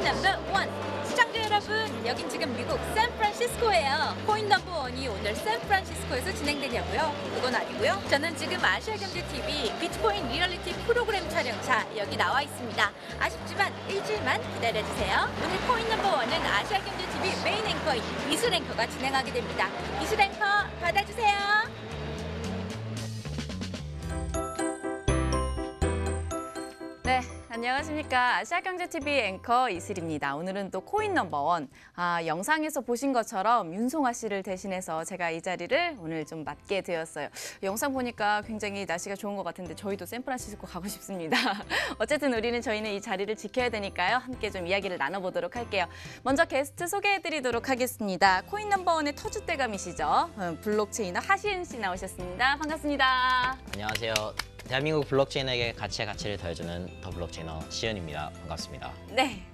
넘버 원. 시청자 여러분, 여긴 지금 미국 샌프란시스코예요. 코인 넘버 원이 오늘 샌프란시스코에서 진행되냐고요? 그건 아니고요. 저는 지금 아시아경제TV 비트코인 리얼리티 프로그램 촬영차 여기 나와 있습니다. 아쉽지만 일주일만 기다려주세요. 오늘 코인 넘버 원은 아시아경제TV 메인 앵커인 이슬 앵커가 진행하게 됩니다. 이슬 앵커 받아주세요. 네, 안녕하십니까. 아시아경제TV 앵커 이슬입니다. 오늘은 또 코인 넘버 원. 영상에서 보신 것처럼 윤송아 씨를 대신해서 제가 이 자리를 오늘 좀 맡게 되었어요. 영상 보니까 굉장히 날씨가 좋은 것 같은데 저희도 샌프란시스코 가고 싶습니다. 어쨌든 저희는 이 자리를 지켜야 되니까요. 함께 좀 이야기를 나눠보도록 할게요. 먼저 게스트 소개해드리도록 하겠습니다. 코인 넘버 원의 터줏대감이시죠. 블록체이너 하시은 씨 나오셨습니다. 반갑습니다. 안녕하세요. 대한민국 블록체인에게 가치의 가치를 더해주는 더 블록체이너 시은입니다. 반갑습니다. 네.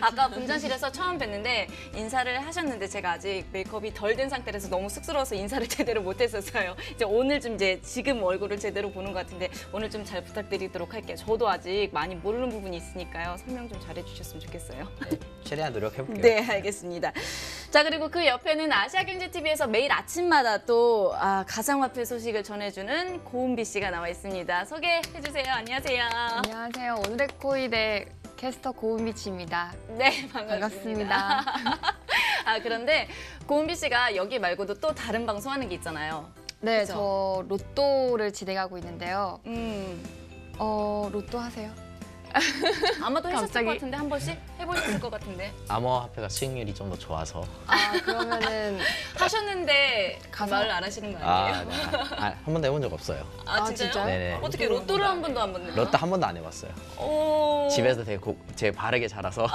아까 분전실에서 처음 뵀는데 인사를 하셨는데 제가 아직 메이크업이 덜 된 상태라서 너무 쑥스러워서 인사를 제대로 못했었어요. 이제 오늘 좀 지금 얼굴을 제대로 보는 것 같은데 오늘 좀 잘 부탁드리도록 할게요. 저도 아직 많이 모르는 부분이 있으니까요. 설명 좀 잘해주셨으면 좋겠어요. 네, 최대한 노력해볼게요. 네, 알겠습니다. 자, 그리고 그 옆에는 아시아경제TV에서 매일 아침마다 또 가상화폐 소식을 전해주는 고은비 씨가 나와 있습니다. 소개해주세요. 안녕하세요. 안녕하세요. 오늘의 코인의 캐스터 고은비치입니다. 네, 반갑습니다. 그런데 고은비 씨가 여기 말고도 또 다른 방송하는 게 있잖아요. 네, 그죠? 저 로또를 진행하고 있는데요. 로또 하세요? 아마도 했었을 갑자기? 것 같은데 한 번씩 해보셨을 것 같은데 암호화폐가 수익률이 좀 더 좋아서. 그러면은 하셨는데 가서- 말을 안 하시는 거 아니에요? 네. 한 번도 해본 적 없어요. 진짜요? 진짜요? 네네. 어떻게 로또를 한 번도 안 봤나요? 로또 한 번도 안 해봤어요. 오. 집에서 되게 바르게 자라서.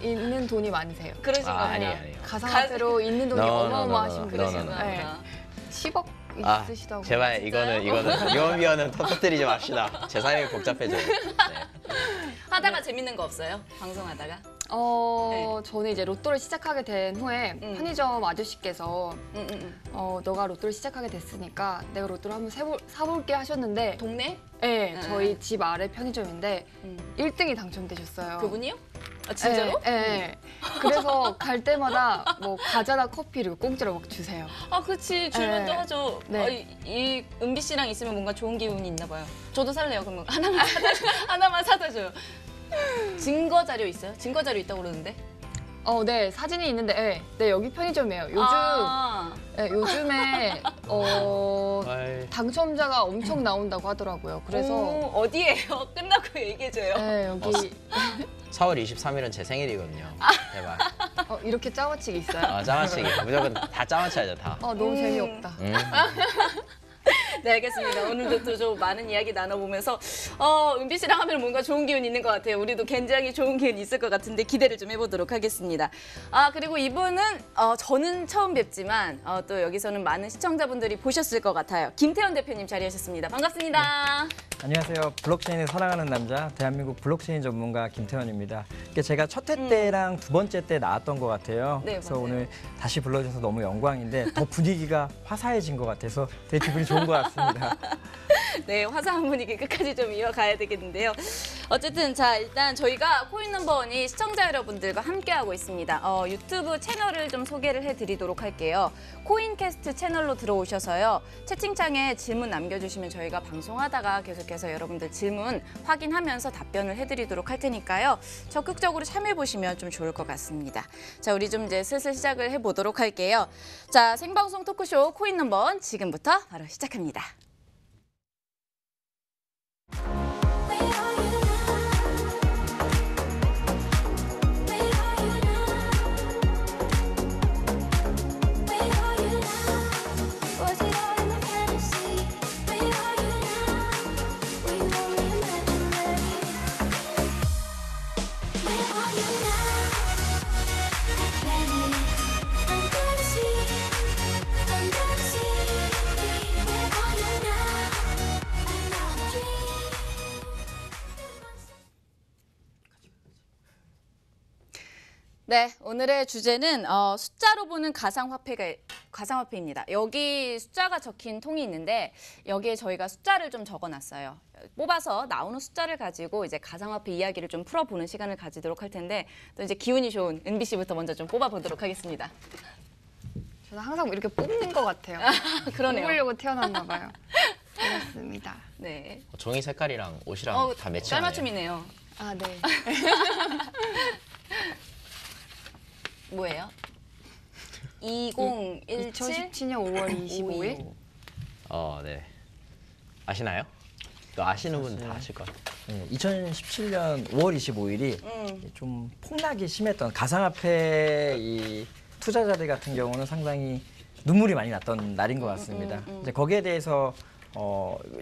있는 돈이 많으세요. 그러신가 보다. 아니에요. 가상화폐로 있는 돈이 No, 어마어마하신 no, no, 분이시구나. no, no, 그러신가 네. 보다. 10억 있으시다고. 제발 진짜요? 이거는 위험은 터뜨리지 맙시다. 제 삶이 복잡해져요. 네. 하다가 재밌는 거 없어요? 방송하다가? 저는 이제 로또를 시작하게 된 후에 편의점 아저씨께서 너가 로또를 시작하게 됐으니까 내가 로또를 한번 사볼게 하셨는데 동네? 네, 저희 집 아래 편의점인데 1등이 당첨되셨어요. 그분이요? 진짜로? 네. 그래서 갈 때마다 뭐 과자나 커피를 공짜로 막 주세요. 그치. 줄만 또 네. 하죠. 네. 이 은비 씨랑 있으면 뭔가 좋은 기운이 있나 봐요. 저도 살래요. 그러면 하나만 사다 줘요. 증거 자료 있어요? 증거 자료 있다고 그러는데? 네, 사진이 있는데 네, 여기 편의점이에요. 요즘에 당첨자가 엄청 나온다고 하더라고요. 그래서 어디예요? 끝나고 얘기해줘요. 네, 여기 4월 23일은 제 생일이거든요. 제발. 이렇게 짜맞추기 있어요. 짜맞추기. 무조건 다 짜맞춰야죠, 다. 너무 재미없다. 네, 알겠습니다. 오늘도 또 좀 많은 이야기 나눠보면서 은비 씨랑 하면 뭔가 좋은 기운 있는 것 같아요. 우리도 굉장히 좋은 기운 있을 것 같은데 기대를 좀 해보도록 하겠습니다. 그리고 이분은 저는 처음 뵙지만 또 여기서는 많은 시청자분들이 보셨을 것 같아요. 김태현 대표님 자리하셨습니다. 반갑습니다. 안녕하세요. 블록체인을 사랑하는 남자, 대한민국 블록체인 전문가 김태현입니다. 제가 첫 회 때랑 두 번째 때 나왔던 것 같아요. 네, 그래서 맞아요. 오늘 다시 불러주셔서 너무 영광인데 더 분위기가 화사해진 것 같아서 되게 기분이 좋은 것 같습니다. 네, 화사한 분위기 끝까지 좀 이어가야 되겠는데요. 어쨌든 자, 일단 저희가 코인 넘버 원이 시청자 여러분들과 함께하고 있습니다. 유튜브 채널을 좀 소개를 해드리도록 할게요. 코인캐스트 채널로 들어오셔서요. 채팅창에 질문 남겨주시면 저희가 방송하다가 계속해서 여러분들 질문 확인하면서 답변을 해드리도록 할 테니까요. 적극적으로 참여해보시면 좀 좋을 것 같습니다. 자, 우리 좀 이제 슬슬 시작을 해보도록 할게요. 자, 생방송 토크쇼 코인 넘버 원 지금부터 바로 시작합니다. I'm gonna see 네, 오늘의 주제는 숫자로 보는 가상화폐입니다. 여기 숫자가 적힌 통이 있는데 여기에 저희가 숫자를 좀 적어놨어요. 뽑아서 나오는 숫자를 가지고 이제 가상화폐 이야기를 좀 풀어보는 시간을 가지도록 할 텐데 또 이제 기운이 좋은 은비 씨부터 먼저 좀 뽑아보도록 하겠습니다. 저는 항상 이렇게 뽑는 것 같아요. 그러네요. 뽑으려고 태어났나 봐요. 그렇습니다. 네. 종이 색깔이랑 옷이랑 다 매치하네요. 짤맞춤이네요. 아, 네. 뭐예요? 2017? 2017년 5월 25일? 네. 아시나요? 또 아시는 분 다 아실 것 같아요. 네, 2017년 5월 25일이 좀 폭락이 심했던 가상화폐 이 투자자들 같은 경우는 상당히 눈물이 많이 났던 날인 것 같습니다. 이제 거기에 대해서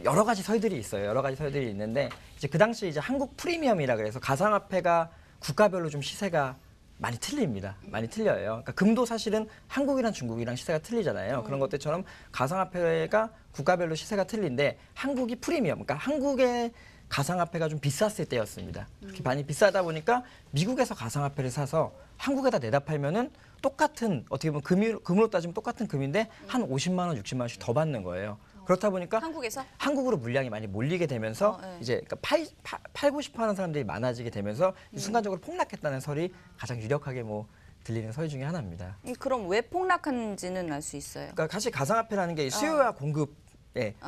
여러 가지 설들이 있어요. 여러 가지 설들이 있는데 이제 그 당시 이제 한국 프리미엄이라 그래서 가상화폐가 국가별로 좀 시세가 많이 틀립니다. 많이 틀려요. 그러니까 금도 사실은 한국이랑 중국이랑 시세가 틀리잖아요. 그런 것들처럼 가상화폐가 국가별로 시세가 틀린데 한국이 프리미엄, 그러니까 한국의 가상화폐가 좀 비쌌을 때였습니다. 그렇게 많이 비싸다 보니까 미국에서 가상화폐를 사서 한국에다 내다 팔면은 똑같은 어떻게 보면 금으로 따지면 똑같은 금인데 한 50만 원, 60만 원씩 더 받는 거예요. 그렇다 보니까 한국에서? 한국으로 물량이 많이 몰리게 되면서 네. 이제 그러니까 팔고 싶어하는 사람들이 많아지게 되면서 순간적으로 폭락했다는 설이 가장 유력하게 뭐 들리는 설 중에 하나입니다. 그럼 왜 폭락한지는 알 수 있어요? 그러니까 사실 가상화폐라는 게 수요와 공급,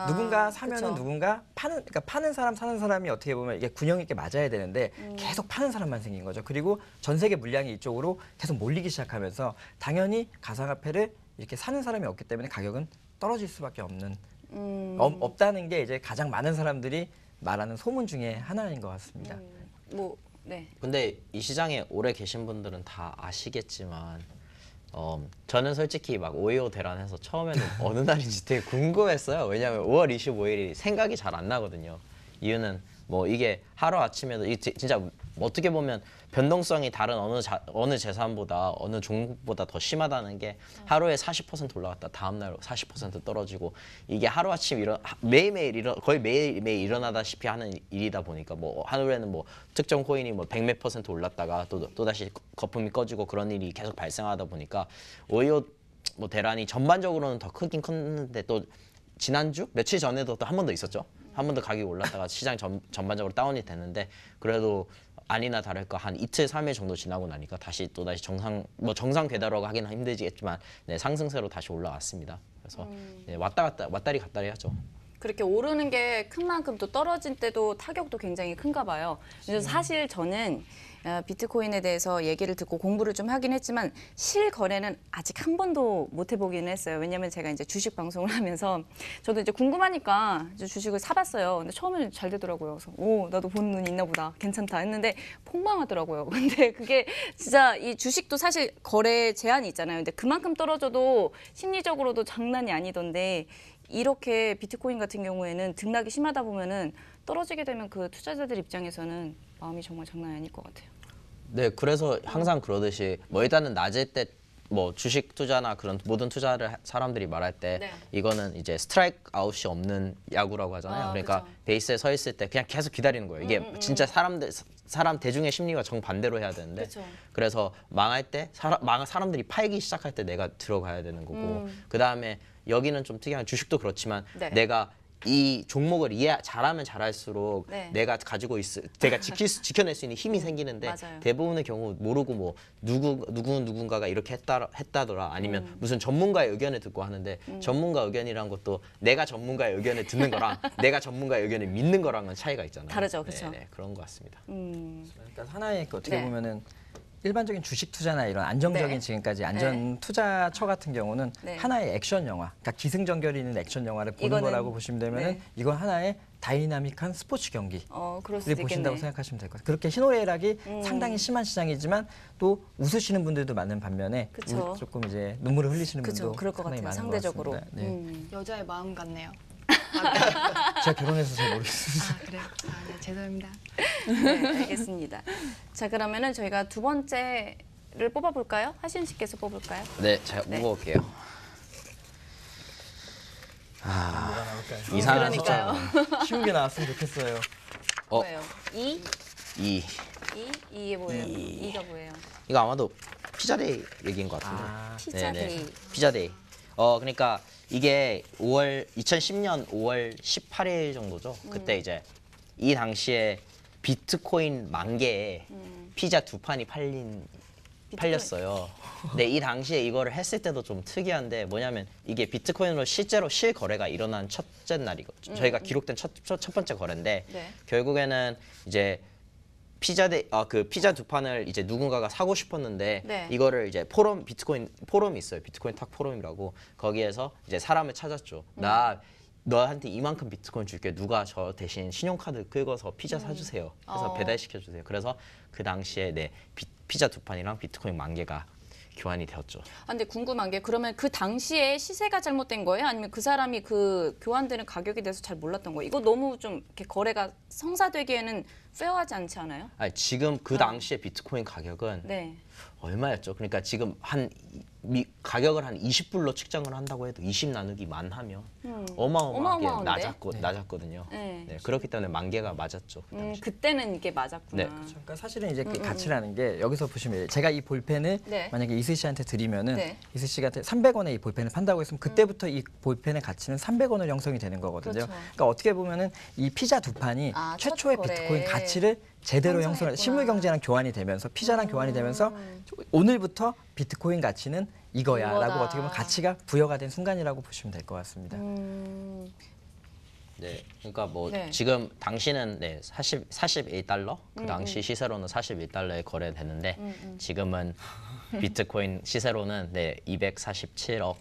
누군가 사면은 그쵸. 누군가 그러니까 파는 사람 사는 사람이 어떻게 보면 이게 균형 있게 맞아야 되는데 계속 파는 사람만 생긴 거죠. 그리고 전 세계 물량이 이쪽으로 계속 몰리기 시작하면서 당연히 가상화폐를 이렇게 사는 사람이 없기 때문에 가격은 떨어질 수밖에 없는. 없다는 게 이제 가장 많은 사람들이 말하는 소문 중에 하나인 것 같습니다. 네. 근데 이 시장에 오래 계신 분들은 다 아시겠지만 저는 솔직히 막 5.25 대란해서 처음에는 어느 날인지 되게 궁금했어요. 왜냐하면 5월 25일이 생각이 잘 안 나거든요. 이유는 뭐 이게 하루아침에도 진짜 어떻게 보면 변동성이 다른 어느 재산보다 어느 종목보다 더 심하다는 게 하루에 40% 올라갔다 다음 날 40% 떨어지고 이게 하루아침 거의 매일매일 일어나다시피 하는 일이다 보니까 뭐 하루에는 뭐 특정 코인이 뭐 100몇 % 올랐다가 또다시 거품이 꺼지고 그런 일이 계속 발생하다 보니까 오히려 뭐 대란이 전반적으로는 더 크긴 컸는데 또 지난주 며칠 전에도 또 한 번 더 있었죠. 한 번 더 가격이 올랐다가 시장 전반적으로 다운이 됐는데 그래도 아니나 다를까 한 이틀, 3일 정도 지나고 나니까 또다시 정상 궤도라고 하기는 힘들겠지만 네, 상승세로 다시 올라왔습니다. 그래서 네, 왔다리 갔다리 하죠. 그렇게 오르는 게 큰 만큼 또 떨어진 때도 타격도 굉장히 큰가 봐요. 그래서 사실 저는 비트코인에 대해서 얘기를 듣고 공부를 좀 하긴 했지만 실거래는 아직 한 번도 못 해보기는 했어요. 왜냐하면 제가 이제 주식 방송을 하면서 저도 이제 궁금하니까 이제 주식을 사봤어요. 근데 처음에는 잘 되더라고요. 그래서 나도 본 눈이 있나 보다. 괜찮다 했는데 폭망하더라고요. 근데 그게 진짜 이 주식도 사실 거래 제한이 있잖아요. 근데 그만큼 떨어져도 심리적으로도 장난이 아니던데 이렇게 비트코인 같은 경우에는 등락이 심하다 보면은 떨어지게 되면 그 투자자들 입장에서는 마음이 정말 장난이 아닐 것 같아요. 네, 그래서 항상 그러듯이 뭐 일단은 낮을 때 뭐 주식 투자나 그런 모든 투자를 사람들이 말할 때 네. 이거는 이제 스트라이크 아웃이 없는 야구라고 하잖아요. 그러니까 그쵸. 베이스에 서 있을 때 그냥 계속 기다리는 거예요. 이게 진짜 사람 대중의 심리와 정반대로 해야 되는데 그쵸. 그래서 망할 때 사람들이 팔기 시작할 때 내가 들어가야 되는 거고 그다음에 여기는 좀 특이한 주식도 그렇지만 네. 내가 이 종목을 잘하면 잘할수록 네. 내가 지켜낼 수 있는 힘이 생기는데 맞아요. 대부분의 경우 모르고 뭐 누군가가 이렇게 했다더라 아니면 무슨 전문가의 의견을 듣고 하는데 전문가 의견이란 것도 내가 전문가의 의견을 듣는 거랑 내가 전문가의 의견을 믿는 거랑은 차이가 있잖아요. 다르죠, 그쵸? 네, 그런 것 같습니다. 그러니까 하나의 어떻게 네. 보면은 일반적인 주식 투자나 이런 안정적인 네. 지금까지 안전 투자처 같은 경우는 네. 하나의 액션 영화, 그러니까 기승전결이 있는 액션 영화를 보는 이거는- 거라고 보시면 되면은 네. 이건 하나의 다이나믹한 스포츠 경기. 그럴 수도 를 보신다고 있겠네. 생각하시면 될 것 같아요. 그렇게 희노애락이 상당히 심한 시장이지만 또 웃으시는 분들도 많은 반면에 그쵸. 조금 이제 눈물을 흘리시는 그쵸, 분도 그럴 것 상당히 같아요. 많은 것 상대적으로. 같습니다. 네. 여자의 마음 같네요. 제가 결혼해서 잘 모르겠습니다. 아, 그래요? 아, 네, 죄송합니다. 네, 알겠습니다. 자, 그러면은 저희가 두 번째를 뽑아볼까요? 하신 씨께서 뽑을까요? 네, 제가 네. 뽑아볼게요. 뭐가 나올까요? 이상한 그러니까요. 숫자. 쉬운 게 나왔으면 좋겠어요. 어. 뭐예요? 2? 2. 이게 뭐예요? 이가 뭐예요? 이거 아마도 피자데이 얘기인 것 같은데. 피자데이. 피자데이. 그러니까 이게 2010년 5월 18일 정도죠. 그때 이제 이 당시에 비트코인 10,000개에 피자 2판이 팔렸어요. 근데 이 당시에 이거를 했을 때도 좀 특이한데 뭐냐면 이게 비트코인으로 실제로 실거래가 일어난 첫째 날이거든요. 저희가 기록된 첫 번째 거래인데 네. 결국에는 이제 그 피자 2판을 이제 누군가가 사고 싶었는데 네. 이거를 이제 비트코인 포럼이 있어요. 비트코인 탁 포럼이라고. 거기에서 이제 사람을 찾았죠. 나 너한테 이만큼 비트코인 줄게. 누가 저 대신 신용카드 긁어서 피자 사주세요. 그래서 배달시켜주세요. 그래서 그 당시에 피자 2판이랑 비트코인 10,000개가 교환이 되었죠. 근데 궁금한 게 그러면 그 당시에 시세가 잘못된 거예요? 아니면 그 사람이 그 교환되는 가격에 대해서 잘 몰랐던 거예요? 이거 너무 좀 이렇게 거래가 성사되기에는 페어하지 않지 않아요? 아니, 지금 그 당시에 비트코인 가격은 네. 얼마였죠? 그러니까 지금 가격을 한 20불로 측정을 한다고 해도 20 나누기 만 하면 어마어마하게 어마어마한데? 낮았거든요. 네. 네, 그렇기 때문에 10,000개가 맞았죠. 그 당시에. 그때는 이게 맞았구나. 네. 그러니까 사실은 이제 그 가치라는 게 여기서 보시면 제가 이 볼펜을 네. 만약에 이슬 씨한테 드리면은 네. 이슬 씨한테 300원에 이 볼펜을 판다고 했으면 그때부터 이 볼펜의 가치는 300원으로 형성이 되는 거거든요. 그렇죠. 그러니까 어떻게 보면은 이 피자 2판이 첫 최초의 거래. 비트코인 가치를 제대로 형성했구나. 형성을 실물 경제랑 교환이 되면서 피자랑 교환이 되면서 오늘부터 비트코인 가치는 이거야라고 이거다. 어떻게 보면 가치가 부여가 된 순간이라고 보시면 될 것 같습니다. 네, 그러니까 뭐 네. 지금 당시는 41달러, 그 당시 시세로는 41달러에 거래되는데 지금은 비트코인 시세로는 247억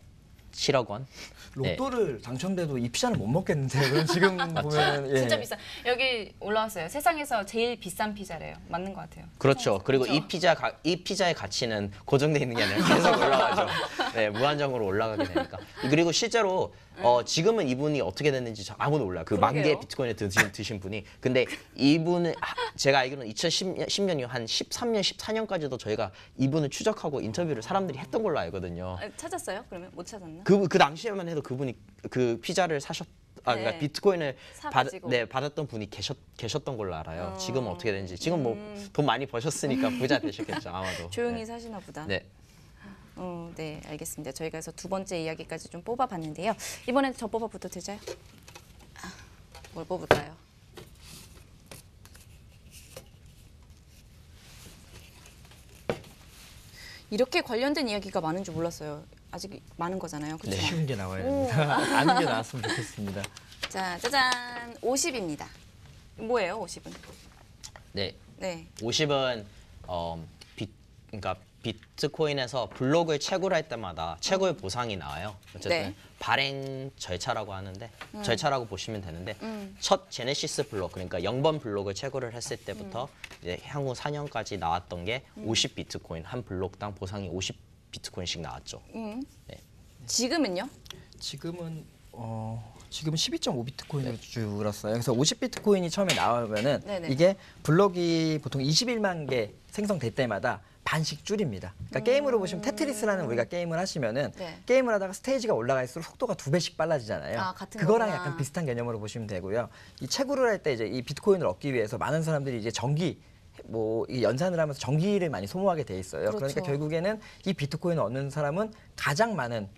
원. 로또를 당첨돼도 이 피자는 못 먹겠는데요. 그럼 지금 보면 예. 진짜 비싸. 여기 올라왔어요. 세상에서 제일 비싼 피자래요. 맞는 것 같아요. 그렇죠. 그리고 이 피자의 가치는 고정돼 있는 게 아니라 계속 올라가죠. 네, 무한정으로 올라가게 되니까. 그리고 실제로 지금은 이분이 어떻게 됐는지 아무도 몰라요. 그 그러게요. 10,000개 비트코인을 드신 분이. 근데 이분은 제가 알기로는 2010년 이후 한 13년, 14년까지도 저희가 이분을 추적하고 인터뷰를 사람들이 했던 걸로 알거든요. 찾았어요? 그러면 못 찾았나? 그 당시에만 해도 그분이 그 피자를 그러니까 네. 비트코인을 사가지고. 받았던 분이 계셨던 걸로 알아요. 지금은 어떻게 되는지. 지금 뭐 돈 많이 버셨으니까 부자 되셨겠죠, 아마도. 조용히 네. 사시나 보다. 네. 네, 알겠습니다. 저희가 그래서 두 번째 이야기까지 좀 뽑아봤는데요. 이번엔 저 뽑아봐도 되죠? 뭘 뽑을까요? 이렇게 관련된 이야기가 많은 줄 몰랐어요. 아직 많은 거잖아요. 그렇죠? 쉬운 게 나와야 됩니다. 아는 게 나왔으면 좋겠습니다. 자, 짜잔. 50입니다. 뭐예요, 50은? 네. 네. 50은 그러니까 비트코인에서 블록을 채굴할 때마다 채굴 보상이 나와요. 어쨌든 네. 발행 절차라고 하는데 절차라고 보시면 되는데 첫 제네시스 블록 그러니까 0번 블록을 채굴을 했을 때부터 이제 향후 4년까지 나왔던 게 50 비트코인 한 블록당 보상이 50 비트코인씩 나왔죠. 네. 지금은요? 지금은 12.5 비트코인으로 줄었어요. 그래서 50 비트코인이 처음에 나오면은 네네. 이게 블록이 보통 21만 개 생성될 때마다 반씩 줄입니다. 그러니까 게임으로 보시면 테트리스라는 우리가 게임을 하시면은 네. 게임을 하다가 스테이지가 올라갈수록 속도가 2배씩 빨라지잖아요. 아, 같은 그거랑 거구나. 약간 비슷한 개념으로 보시면 되고요. 이 채굴을 할 때 이제 이 비트코인을 얻기 위해서 많은 사람들이 이제 이 연산을 하면서 전기를 많이 소모하게 돼 있어요. 그렇죠. 그러니까 결국에는 이 비트코인을 얻는 사람은 가장 많은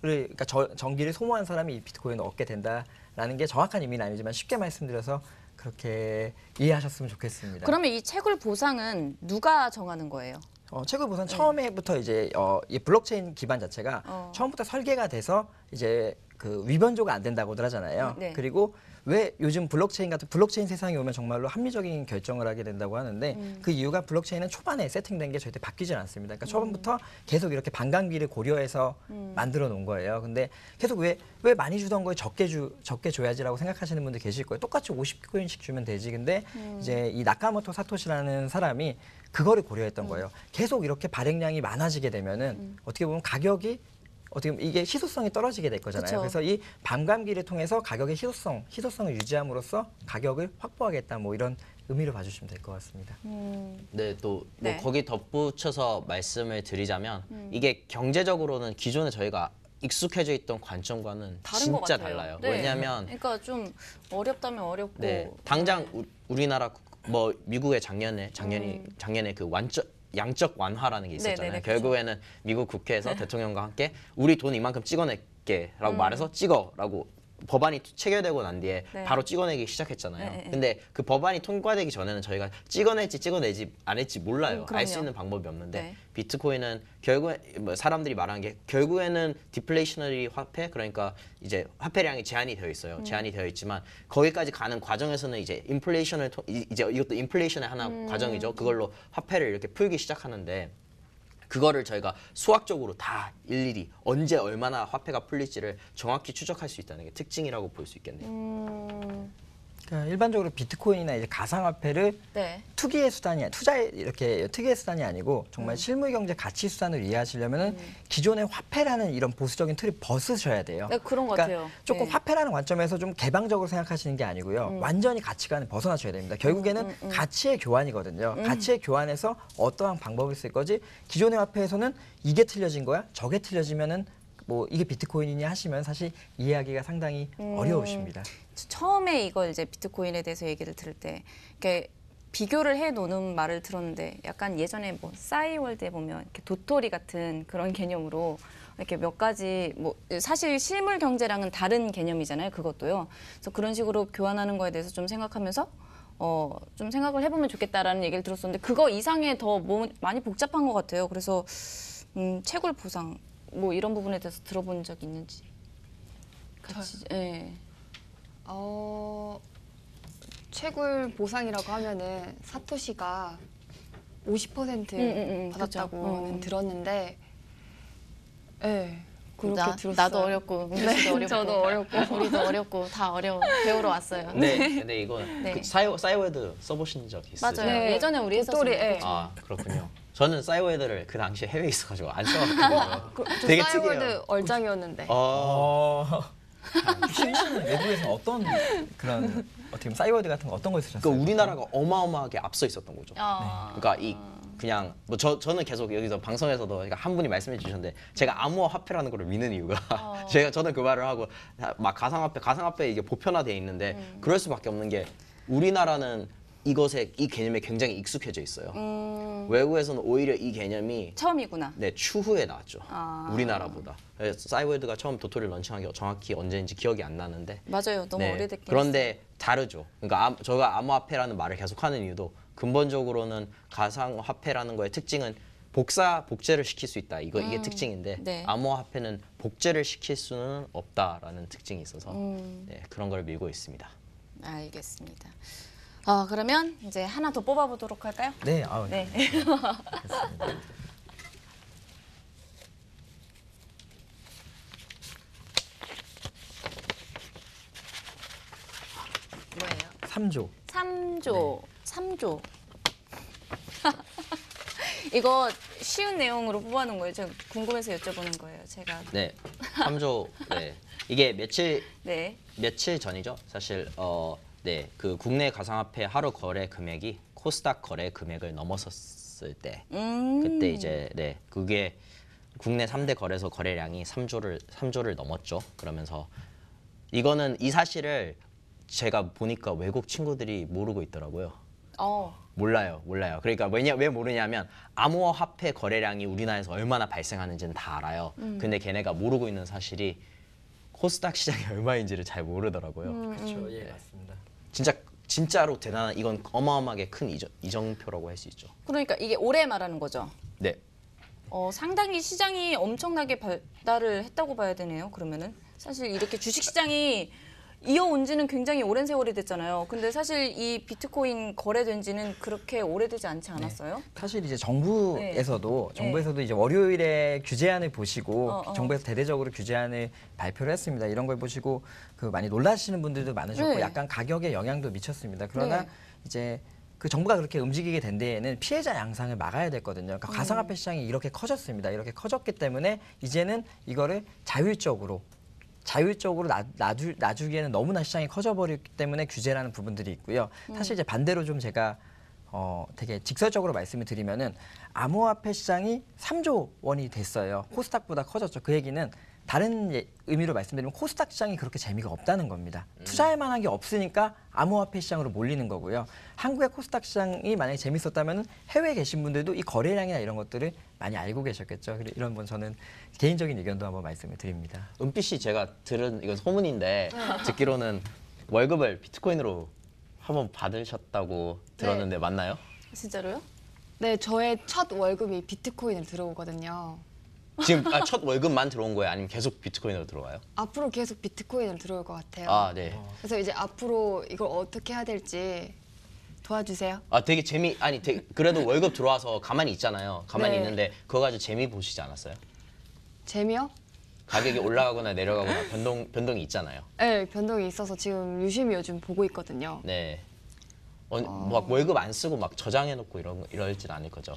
그러니까 전기를 소모한 사람이 이 비트코인을 얻게 된다라는 게 정확한 의미는 아니지만 쉽게 말씀드려서 그렇게 이해하셨으면 좋겠습니다. 그러면 이 채굴 보상은 누가 정하는 거예요? 채굴 보상 처음에부터 이제 이 블록체인 기반 자체가 처음부터 설계가 돼서 이제 그 위변조가 안 된다고들 하잖아요. 네. 그리고 왜 요즘 블록체인 세상이 오면 정말로 합리적인 결정을 하게 된다고 하는데 그 이유가 블록체인은 초반에 세팅된 게 절대 바뀌질 않습니다. 그러니까 초반부터 계속 이렇게 반감기를 고려해서 만들어 놓은 거예요. 근데 계속 왜 많이 주던 거에 적게 줘야지라고 생각하시는 분들 계실 거예요. 똑같이 50코인씩 주면 되지. 근데 이제 이 나카모토 사토시라는 사람이 그거를 고려했던 거예요. 계속 이렇게 발행량이 많아지게 되면은 어떻게 보면 가격이 어떻게 보면 이게 희소성이 떨어지게 될 거잖아요. 그쵸. 그래서 이 반감기를 통해서 가격의 희소성을 유지함으로써 가격을 확보하겠다 뭐 이런 의미로 봐주시면 될 것 같습니다. 네, 또 네. 뭐 거기 덧붙여서 말씀을 드리자면 이게 경제적으로는 기존에 저희가 익숙해져 있던 관점과는 다른 것 진짜 같아요. 달라요. 네. 왜냐하면 그러니까 좀 어렵다면 어렵고 당장 우리나라 뭐 미국의 작년에 그 양적 완화라는 게 있었잖아요. 네네네, 결국에는 미국 국회에서 대통령과 함께 우리 돈 이만큼 찍어낼게라고 말해서 찍어라고 법안이 체결되고 난 뒤에 네. 바로 찍어내기 시작했잖아요. 네, 네. 근데 그 법안이 통과되기 전에는 저희가 찍어내지 안 했지 몰라요. 알 수 그럼요. 있는 방법이 없는데 네. 비트코인은 결국에 뭐 사람들이 말하는 게 결국에는 디플레이셔너리 화폐, 그러니까 이제 화폐량이 제한이 되어 있어요. 제한이 되어 있지만 거기까지 가는 과정에서는 이제 인플레이션을 이제 이것도 인플레이션의 하나 과정이죠. 그걸로 화폐를 이렇게 풀기 시작하는데 그거를 저희가 수학적으로 다 일일이 언제 얼마나 화폐가 풀릴지를 정확히 추적할 수 있다는 게 특징이라고 볼 수 있겠네요. 그러니까 일반적으로 비트코인이나 이제 가상화폐를 네. 투기의 수단이 투자의 이렇게 투기의 수단이 아니고 정말 실물 경제 가치 수단으로 이해하시려면은 기존의 화폐라는 이런 보수적인 틀을 벗으셔야 돼요. 네, 그런 것 그러니까 같아요. 조금 네. 화폐라는 관점에서 좀 개방적으로 생각하시는 게 아니고요. 완전히 가치관을 벗어나셔야 됩니다. 결국에는 가치의 교환이거든요. 가치의 교환에서 어떠한 방법을 쓸 거지 기존의 화폐에서는 이게 틀려진 거야? 저게 틀려지면은 뭐 이게 비트코인이냐 하시면 사실 이해하기가 상당히 어려우십니다. 처음에 이걸 이제 비트코인에 대해서 얘기를 들을 때 이렇게 비교를 해 놓는 말을 들었는데 약간 예전에 뭐 싸이월드에 보면 이렇게 도토리 같은 그런 개념으로 이렇게 몇 가지 뭐 사실 실물 경제랑은 다른 개념이잖아요. 그것도요. 그래서 그런 식으로 교환하는 거에 대해서 좀 생각하면서 좀 생각을 해보면 좋겠다라는 얘기를 들었었는데 그거 이상의 더 많이 복잡한 것 같아요. 그래서 채굴 보상 뭐 이런 부분에 대해서 들어본 적 있는지. 같이, 예. 채굴 보상이라고 하면은 사토시가 50% 받았다고 그렇죠. 들었는데, 네, 그렇게 들었어요. 나도 어렵고, 은비 어렵고, 저도 어렵고. 우리도 어렵고 다 어려워 배우러 왔어요. 네, 근데 이건 네. 그 싸이월드 써보신 적 있으세요? 맞아요. 네. 예전에 우리 도토리, 했었어요. 예. 아 그렇군요. 저는 싸이월드를 그 당시에 해외에 있어가지고 안 써봤거든요. 저 되게 싸이월드 특이해요. 얼짱이었는데. 시윤 씨는 외국에서 어떤 그런 어떻게 보면 싸이월드 같은 거 어떤 걸 쓰셨어요? 그러니까 우리나라가 어마어마하게 앞서 있었던 거죠. 아. 그러니까 이 그냥 뭐 저는 계속 여기서 방송에서도 그러니까 한 분이 말씀해 주셨는데 제가 암호화 화폐라는 걸 믿는 이유가 저는 그 말을 하고 막 가상화폐 이게 보편화돼 있는데 그럴 수밖에 없는 게 우리나라는 이 개념에 굉장히 익숙해져 있어요. 외국에서는 오히려 이 개념이 처음이구나. 네, 추후에 나왔죠. 아. 우리나라보다. 그래서 싸이월드가 처음 도토리를 런칭한 게 정확히 언제인지 기억이 안 나는데 맞아요. 너무 네, 오래됐긴 그런데 다르죠. 그러니까 제가 암호화폐라는 말을 계속하는 이유도 근본적으로는 가상화폐라는 거의 특징은 복제를 시킬 수 있다. 이게 특징인데 네. 암호화폐는 복제를 시킬 수는 없다라는 특징이 있어서 네, 그런 걸 밀고 있습니다. 알겠습니다. 그러면 이제 하나 더 뽑아보도록 할까요? 네, 네. 뭐예요? 3조. 3조. 3조. 이거 쉬운 내용으로 뽑아놓은 거예요. 제가 궁금해서 여쭤보는 거예요. 제가. 네, 3조. 네, 이게 네. 며칠 전이죠. 사실 네, 그 국내 가상화폐 하루 거래 금액이 코스닥 거래 금액을 넘어섰을 때 그때 이제 네, 그게 국내 3대 거래소 거래량이 3조를 넘었죠. 그러면서 이 사실을 제가 보니까 외국 친구들이 모르고 있더라고요. 몰라요. 그러니까 왜 모르냐면 암호화폐 거래량이 우리나라에서 얼마나 발생하는지는 다 알아요. 근데 걔네가 모르고 있는 사실이 코스닥 시장이 얼마인지를 잘 모르더라고요. 그렇죠. 예, 맞습니다. 진짜로 대단한 이건 어마어마하게 큰 이정표라고 할 수 있죠. 그러니까 이게 올해 말하는 거죠. 네. 상당히 시장이 엄청나게 발달을 했다고 봐야 되네요. 그러면은 사실 이렇게 주식시장이 이어온 지는 굉장히 오랜 세월이 됐잖아요. 근데 사실 이 비트코인 거래된 지는 그렇게 오래되지 않지 않았어요? 사실 이제 정부에서도 이제 월요일에 규제안을 보시고 정부에서 대대적으로 규제안을 발표를 했습니다. 이런 걸 보시고 많이 놀라시는 분들도 많으셨고 네. 약간 가격에 영향도 미쳤습니다. 그러나 네. 이제 그 정부가 그렇게 움직이게 된 데에는 피해자 양상을 막아야 됐거든요. 그러니까 가상화폐 시장이 이렇게 커졌습니다. 이렇게 커졌기 때문에 이제는 이거를 자율적으로 놔주기에는 너무나 시장이 커져버렸기 때문에 규제라는 부분들이 있고요. 사실 이제 반대로 좀 제가 되게 직설적으로 말씀을 드리면은 암호화폐 시장이 3조 원이 됐어요. 코스닥보다 커졌죠. 그 얘기는 다른 의미로 말씀드리면 코스닥 시장이 그렇게 재미가 없다는 겁니다. 투자할 만한 게 없으니까 암호화폐 시장으로 몰리는 거고요. 한국의 코스닥 시장이 만약에 재밌었다면 해외에 계신 분들도 이 거래량이나 이런 것들을 많이 알고 계셨겠죠. 이런 건 저는 개인적인 의견도 한번 말씀을 드립니다. 은빛 씨 제가 들은 이건 소문인데 듣기로는 월급을 비트코인으로 한번 받으셨다고 들었는데 맞나요? 진짜로요? 네, 저의 첫 월급이 비트코인으로 들어오거든요. 지금 첫 월급만 들어온 거예요? 아니면 계속 비트코인으로 들어와요? 앞으로 계속 비트코인으로 들어올 것 같아요. 아, 네. 그래서 이제 앞으로 이걸 어떻게 해야 될지 도와주세요. 아, 되게 그래도 월급 들어와서 가만히 있잖아요. 가만히 네. 있는데 그거 가지고 재미 보시지 않았어요? 재미요? 가격이 올라가거나 내려가거나 변동이 있잖아요. 네, 변동이 있어서 지금 유심히 요즘 보고 있거든요. 네. 막 월급 안 쓰고 막 저장해놓고 이러진 않을 거죠.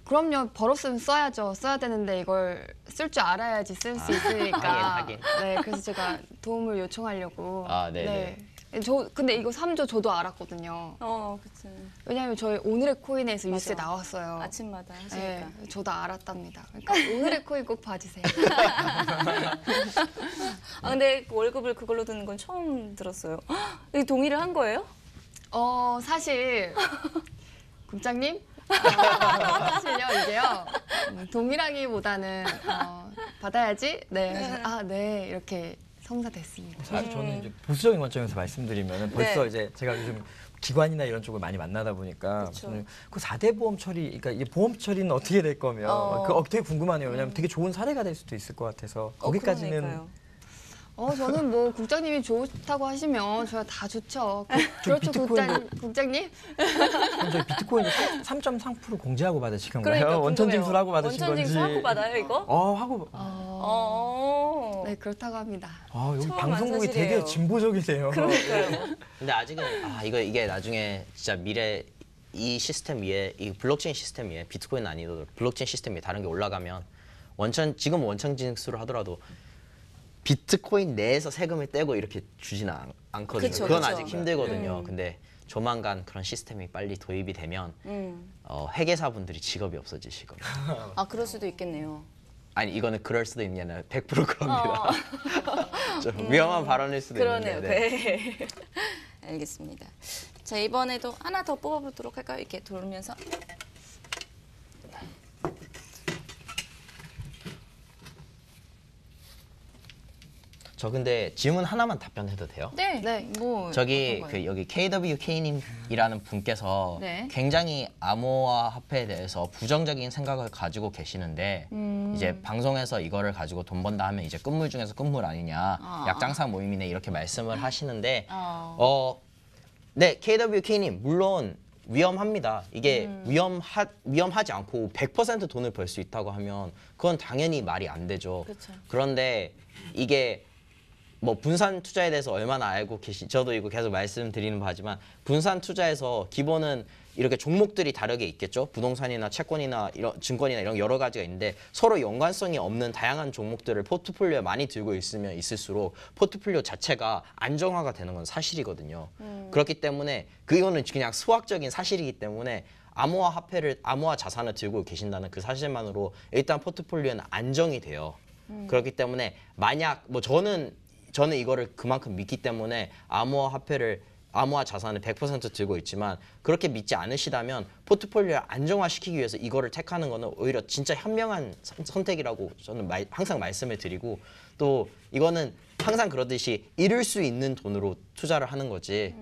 그럼요. 벌었으면 써야죠. 써야 되는데 이걸 쓸 줄 알아야지 쓸 수 있으니까. 하긴. 네, 그래서 제가 도움을 요청하려고. 아, 네네. 근데 이거 3조 저도 알았거든요. 그치. 왜냐하면 저희 오늘의 코인에서 뉴스에 맞아. 나왔어요. 아침마다 하시니까. 네, 저도 알았답니다. 그러니까 오늘의 코인 꼭 봐주세요. 근데 월급을 그걸로 드는 건 처음 들었어요. 이 동의를 한 거예요? 사실 국장님 사실요 이게요 동일하기보다는 받아야지 그래서 네 이렇게 성사됐습니다. 사실 저는 이제 보수적인 관점에서 말씀드리면 벌써 이제 제가 요즘 기관이나 이런 쪽을 많이 만나다 보니까 그쵸. 저는 그 4대 보험 처리, 그러니까 이 보험 처리는 어떻게 될 거며 그 되게 궁금하네요. 왜냐하면 되게 좋은 사례가 될 수도 있을 것 같아서 거기까지는 그러니까요. 저는 뭐 국장님이 좋다고 하시면 저야 다 좋죠. 그렇죠, 국장님? 그럼 저희 비트코인 3.3% 공제하고 받으신 건가요? 그러니까 원천 궁금해요. 징수하고 받으신 원천 건지. 징수하고 받아요 이거? 하고. 네, 그렇다고 합니다. 여기 처음 방송국이 안 사실이에요. 되게 진보적이세요. 그러니까요. 근데 아직은 이게 나중에 진짜 미래 이 시스템 위에 이 블록체인 시스템 위에 비트코인 아니더라도 블록체인 시스템 위에 다른 게 올라가면 지금 원천 징수를 하더라도 비트코인 내에서 세금을 떼고 이렇게 주지는 않거든요. 그쵸, 그건 그쵸. 아직 힘들거든요. 근데 조만간 그런 시스템이 빨리 도입이 되면 회계사분들이 직업이 없어지실 겁니다. 그럴 수도 있겠네요. 아니 이거는 그럴 수도 있는 게 아니라 100% 그럽니다. 좀 위험한 발언일 수도 그러네요. 있는데. 네. 알겠습니다. 자, 이번에도 하나 더 뽑아보도록 할까요? 이렇게 돌면서. 저 근데 질문 하나만 답변해도 돼요? 네. 뭐 저기 어떤 거예요? 여기 KWK님이라는 분께서 네. 굉장히 암호화 화폐에 대해서 부정적인 생각을 가지고 계시는데 이제 방송에서 이거를 가지고 돈 번다 하면 이제 끝물 중에서 끝물 아니냐 약장사 모임이네 이렇게 말씀을 하시는데 네 KWK님 물론 위험합니다. 이게 위험하지 않고 100% 돈을 벌 수 있다고 하면 그건 당연히 말이 안 되죠. 그렇죠. 그런데 이게 뭐 분산 투자에 대해서 얼마나 알고 저도 이거 계속 말씀드리는 바지만 분산 투자에서 기본은 이렇게 종목들이 다르게 있겠죠. 부동산이나 채권이나 이런 증권이나 이런 여러 가지가 있는데 서로 연관성이 없는 다양한 종목들을 포트폴리오에 많이 들고 있으면 있을수록 포트폴리오 자체가 안정화가 되는 건 사실이거든요. 그렇기 때문에 그거는 그냥 수학적인 사실이기 때문에 암호화 자산을 들고 계신다는 그 사실만으로 일단 포트폴리오는 안정이 돼요. 그렇기 때문에 만약 뭐 저는 이거를 그만큼 믿기 때문에 암호화 자산을 100% 들고 있지만 그렇게 믿지 않으시다면 포트폴리오를 안정화시키기 위해서 이거를 택하는 거는 오히려 진짜 현명한 선택이라고 저는 항상 말씀을 드리고 또 이거는 항상 그러듯이 잃을 수 있는 돈으로 투자를 하는 거지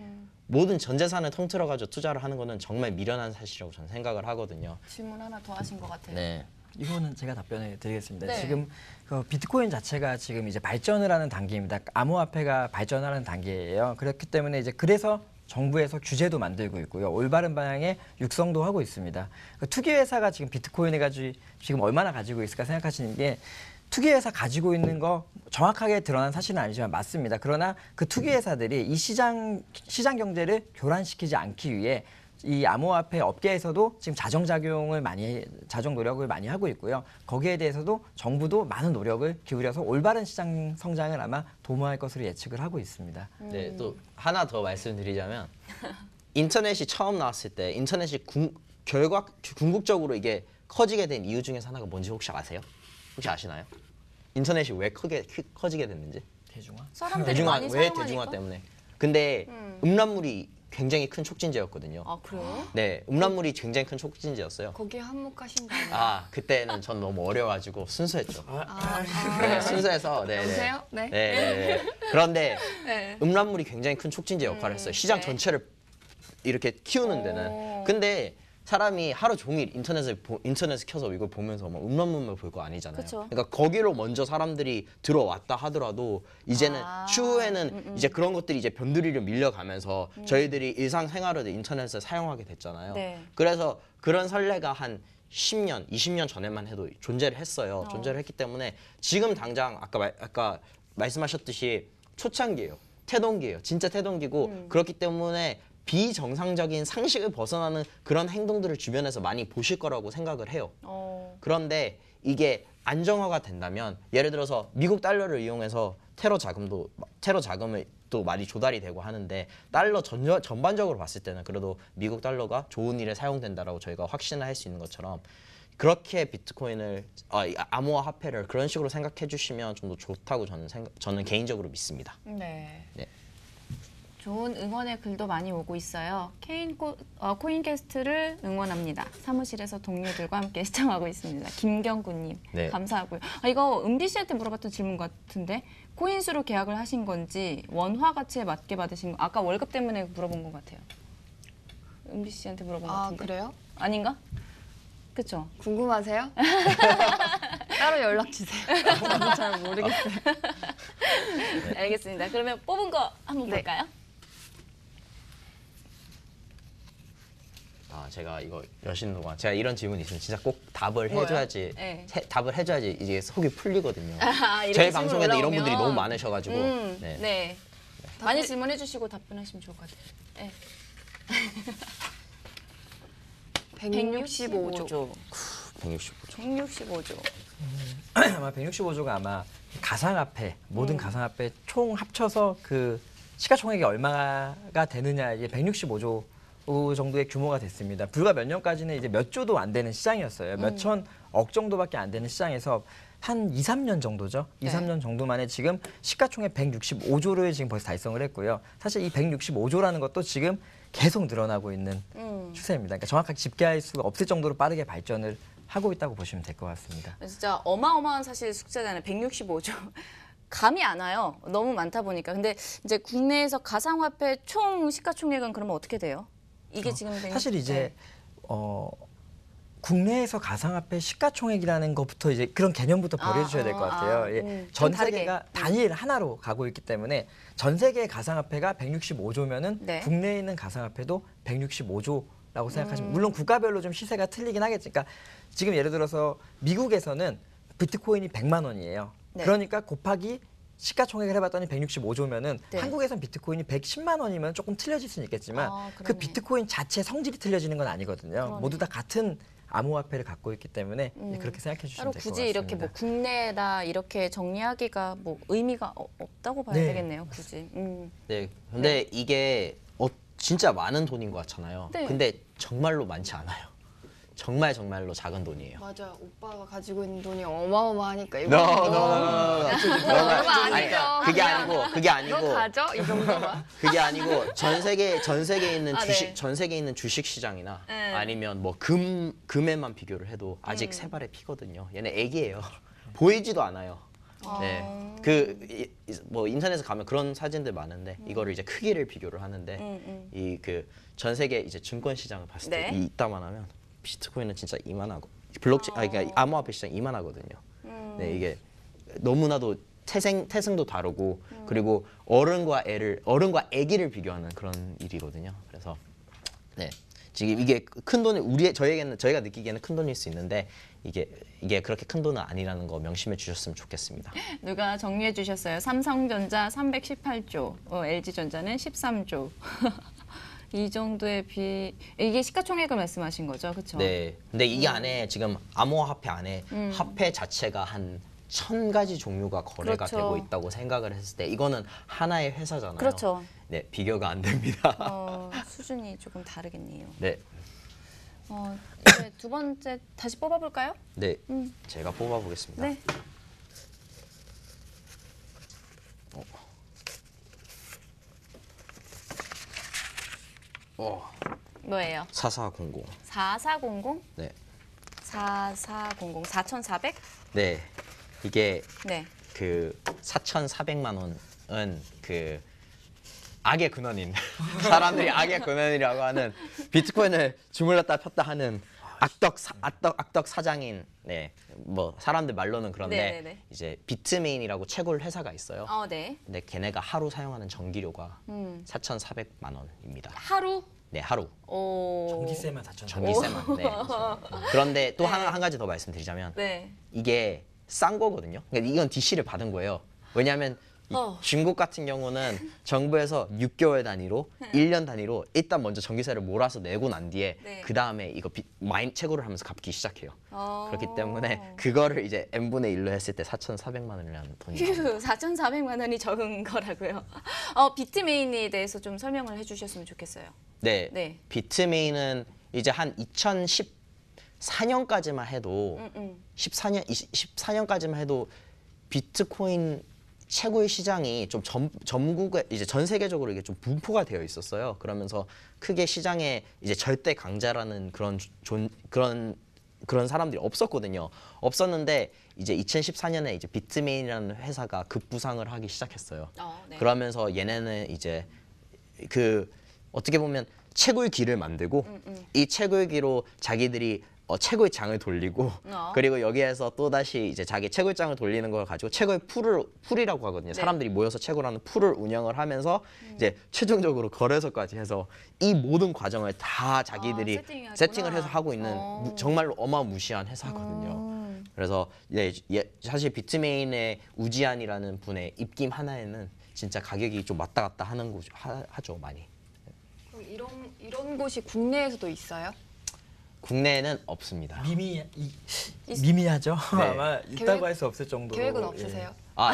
모든 전 재산을 통틀어가지고 투자를 하는 거는 정말 미련한 사실이라고 저는 생각을 하거든요. 질문 하나 더 하신 것 같아요. 네. 이거는 제가 답변해 드리겠습니다. 네. 지금 그 비트코인 자체가 지금 이제 발전을 하는 단계입니다. 암호화폐가 발전하는 단계예요. 그렇기 때문에 그래서 정부에서 규제도 만들고 있고요. 올바른 방향의 육성도 하고 있습니다. 그 투기회사가 지금 비트코인을 가지고 지금 얼마나 가지고 있을까 생각하시는 게 투기회사 가지고 있는 거 정확하게 드러난 사실은 아니지만 맞습니다. 그러나 그 투기회사들이 이 시장 경제를 교란시키지 않기 위해 이 암호화폐 업계에서도 지금 자정 노력을 많이 하고 있고요. 거기에 대해서도 정부도 많은 노력을 기울여서 올바른 시장 성장을 아마 도모할 것으로 예측을 하고 있습니다. 네, 또 하나 더 말씀드리자면 인터넷이 처음 나왔을 때 인터넷이 궁극적으로 이게 커지게 된 이유 중에서 하나가 뭔지 혹시 아세요? 혹시 아시나요? 인터넷이 왜 커지게 됐는지. 대중화. 사람들이 대중화 많이 왜 사용하니까. 대중화 때문에. 근데 음란물이 굉장히 큰 촉진제였거든요. 아 그래요? 네, 음란물이 굉장히 큰 촉진제였어요. 거기에 한몫하신다면. 아 그때는 전 너무 어려가지고 순수했죠. 네, 순수해서 네, 여보세요? 네. 네. 그런데 네. 음란물이 굉장히 큰 촉진제 역할을 했어요. 시장 네. 전체를 이렇게 키우는 데는. 근데 사람이 하루 종일 인터넷을 켜서 이걸 보면서 막 음란물만 볼 거 아니잖아요. 그쵸. 그러니까 거기로 먼저 사람들이 들어왔다 하더라도 이제는 추후에는 이제 그런 것들이 이제 변두리로 밀려가면서 저희들이 일상생활에도 인터넷을 사용하게 됐잖아요. 네. 그래서 그런 선례가 한 10년, 20년 전에만 해도 존재를 했어요. 존재를 했기 때문에 지금 당장 아까 말씀하셨듯이 초창기예요. 태동기예요. 진짜 태동기고 그렇기 때문에 비정상적인 상식을 벗어나는 그런 행동들을 주변에서 많이 보실 거라고 생각을 해요. 그런데 이게 안정화가 된다면 예를 들어서 미국 달러를 이용해서 테러 자금을 또 많이 조달이 되고 하는데 달러 전반적으로 봤을 때는 그래도 미국 달러가 좋은 일에 사용된다라고 저희가 확신을 할 수 있는 것처럼 그렇게 비트코인을 암호화 화폐를 그런 식으로 생각해 주시면 좀 더 좋다고 저는 개인적으로 믿습니다. 네. 네. 좋은 응원의 글도 많이 오고 있어요. 코인캐스트를 응원합니다. 사무실에서 동료들과 함께 시청하고 있습니다. 김경구님 네. 감사하고요. 이거 은비 씨한테 물어봤던 질문 같은데 코인수로 계약을 하신 건지 원화 가치에 맞게 받으신 거 아까 월급 때문에 물어본 것 같아요. 은비 씨한테 물어본 것 아 같은데 그래요? 아닌가? 그렇죠. 궁금하세요? 따로 연락 주세요. 저는 잘 모르겠어요. 알겠습니다. 그러면 뽑은 거 한번 네. 볼까요? 제가 이거 여신 동안 제가 이런 질문이 있으면 진짜 꼭 답을 뭐요? 해줘야지 네. 답을 해줘야지 이제 속이 풀리거든요. 이렇게 저희 질문 방송에도 이런 올라오면. 분들이 너무 많으셔가지고 네. 네. 많이 질문해 주시고 답변하시면 좋을 것 같아요. 네. 165조. 165조. 165조. 아마 165조가 아마 가상화폐 모든 가상화폐 총 합쳐서 그 시가총액이 얼마가 되느냐 이게 165조 정도의 규모가 됐습니다. 불과 몇 년까지는 이제 몇 조도 안 되는 시장이었어요. 몇 천억 정도밖에 안 되는 시장에서 한 2, 3년 정도죠. 2, 네. 3년 정도 만에 지금 시가총액 165조를 지금 벌써 달성을 했고요. 사실 이 165조라는 것도 지금 계속 늘어나고 있는 추세입니다. 그러니까 정확하게 집계할 수가 없을 정도로 빠르게 발전을 하고 있다고 보시면 될 것 같습니다. 진짜 어마어마한 사실 숫자잖아요. 165조. 감이 안 와요. 너무 많다 보니까. 근데 이제 국내에서 가상화폐 총 시가총액은 그러면 어떻게 돼요? 이게 지금 사실 이제 국내에서 가상화폐 시가총액이라는 것부터 이제 그런 개념부터 버려주셔야 될 것 같아요. 좀 전 다르게. 세계가 단일 하나로 가고 있기 때문에 전 세계의 가상화폐가 165조면은 네. 국내에 있는 가상화폐도 165조라고 생각하시면 물론 국가별로 좀 시세가 틀리긴 하겠지. 그러니까 지금 예를 들어서 미국에서는 비트코인이 100만 원이에요. 네. 그러니까 곱하기 시가총액을 해봤더니 165조면은 네. 한국에선 비트코인이 110만 원이면 조금 틀려질 수는 있겠지만 그 그러네. 비트코인 자체 성질이 틀려지는 건 아니거든요. 그러네. 모두 다 같은 암호화폐를 갖고 있기 때문에 그렇게 생각해 주시면 따로 될 것 같습니다. 굳이 이렇게 뭐 국내다 이렇게 정리하기가 뭐 의미가 없다고 봐야 네. 되겠네요. 굳이. 네. 근데 이게 진짜 많은 돈인 것 같잖아요. 네. 근데 정말로 많지 않아요. 정말로 작은 돈이에요. 맞아요. 오빠가 가지고 있는 돈이 어마어마하니까 이거 No. 아니죠. 그게 아니고 이거 가죠? 이 정도만. 그게 아니고 전 세계에 있는 네. 전 세계에 있는 주식 시장이나 네. 아니면 뭐 금에만 비교를 해도 아직 세 발의 피거든요. 얘네 애기예요. 보이지도 않아요. 네. 뭐 인터넷에 가면 그런 사진들 많은데 이거를 이제 크기를 비교를 하는데 이 그 전 세계 이제 증권 시장을 봤을 때 네. 이따만하면 비트코인은 진짜 이만하고 그러니까 암호화폐 시장 이만하거든요. 네, 이게 너무나도 태생도 다르고 그리고 어른과 아기를 비교하는 그런 일이거든요. 그래서 네. 지금 이게 큰 돈이 저희가 느끼기에는 큰 돈일 수 있는데 이게 그렇게 큰 돈은 아니라는 거 명심해 주셨으면 좋겠습니다. 누가 정리해 주셨어요. 삼성전자 318조, LG전자는 13조. 이 정도의 이게 시가총액을 말씀하신 거죠, 그렇죠? 네. 근데 이 안에 지금 암호화폐 안에 화폐 자체가 한 1000가지 종류가 거래가 그렇죠. 되고 있다고 생각을 했을 때 이거는 하나의 회사잖아요. 그렇죠. 네, 비교가 안 됩니다. 수준이 조금 다르겠네요. 네. 이제 두 번째 다시 뽑아볼까요? 네. 제가 뽑아보겠습니다. 네. 뭐예요? 4400. 4400? 네. 4400 4400? 네. 이게 네. 그 4,400만 원은 그 악의 근원인 사람들이 악의 근원이라고 하는 비트코인을 주물렀다 폈다 하는 악덕 사장인 뭐 사람들 말로는 그런데 네네네. 이제 비트메인이라고 채굴 회사가 있어요. 네. 근데 걔네가 하루 사용하는 전기료가 4,400만 원입니다. 하루? 네, 하루. 오. 전기세만 4천. 전기세만. 네. 그런데 또 한 가지 더 말씀드리자면 네. 이게 싼 거거든요. 그러니까 이건 DC를 받은 거예요. 왜냐하면 이 중국 같은 경우는 정부에서 6개월 단위로 1년 단위로 일단 먼저 전기세를 몰아서 내고 난 뒤에 네. 그 다음에 이거 마인 채굴을 하면서 갚기 시작해요. 어. 그렇기 때문에 그거를 이제 n분의 1로 했을 때 4,400만 원이라는 돈이 나옵니다. 휴, 4,400만 원이 적은 거라고요. 비트메인에 대해서 좀 설명을 해주셨으면 좋겠어요. 네, 네. 비트메인은 이제 한 2014년까지만 해도 14년까지만 해도 비트코인 채굴 시장이 좀 전국에 이제 전 세계적으로 이게 좀 분포가 되어 있었어요. 그러면서 크게 시장에 이제 절대 강자라는 그런 사람들이 없었거든요. 없었는데 이제 2014년에 이제 비트메인이라는 회사가 급부상을 하기 시작했어요. 네. 그러면서 얘네는 이제 그 어떻게 보면 채굴기를 만들고 이 채굴기로 자기들이 채굴 장을 돌리고 그리고 여기에서 또 다시 이제 자기 채굴장을 돌리는 걸 가지고 채굴 풀이라고 하거든요. 네. 사람들이 모여서 채굴하는 풀을 운영을 하면서 이제 최종적으로 거래소까지 해서 이 모든 과정을 다 자기들이 세팅하구나. 세팅을 해서 하고 있는 정말로 어마무시한 회사거든요. 그래서 사실 비트메인의 우지안이라는 분의 입김 하나에는 진짜 가격이 좀 왔다 갔다 하는 곳 하죠 많이. 그럼 이런 곳이 국내에서도 있어요? 국내에는 없습니다. 미미하죠. 네. 아마 있다고 할 수 없을 정도로. 계획은 예. 없으세요? 아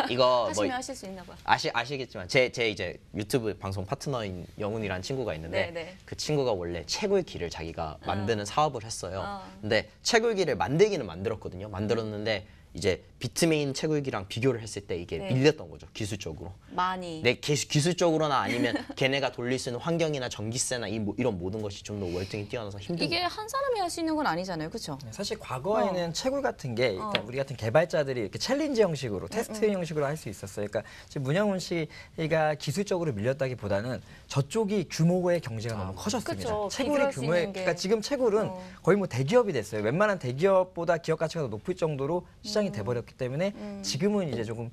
이거 뭐 하시면 하실 수 있나 봐. 아시겠지만 제 이제 유튜브 방송 파트너인 영훈이라는 친구가 있는데 네. 그 친구가 원래 채굴기를 자기가 만드는 사업을 했어요. 근데 채굴기를 만들기는 만들었거든요. 만들었는데 이제 비트메인 채굴기랑 비교를 했을 때 이게 네. 밀렸던 거죠. 기술적으로. 많이. 네, 기술적으로나 아니면 걔네가 돌릴 수 있는 환경이나 전기세나 이런 모든 것이 좀 더 월등히 뛰어나서 힘든 이게 한 사람이 할 수 있는 건 아니잖아요, 그렇죠? 사실 과거에는 채굴 같은 게 그러니까 우리 같은 개발자들이 이렇게 챌린지 형식으로 테스트 형식으로 할 수 있었어요. 그러니까 지금 문영훈 씨가 기술적으로 밀렸다기보다는 저쪽이 규모의 경제가 너무 커졌습니다. 그쵸. 채굴의 비교할 수 규모에 있는 게. 그러니까 지금 채굴은 거의 뭐 대기업이 됐어요. 웬만한 대기업보다 기업 가치가 더 높을 정도로 시장이 돼버렸기 때문에 지금은 이제 조금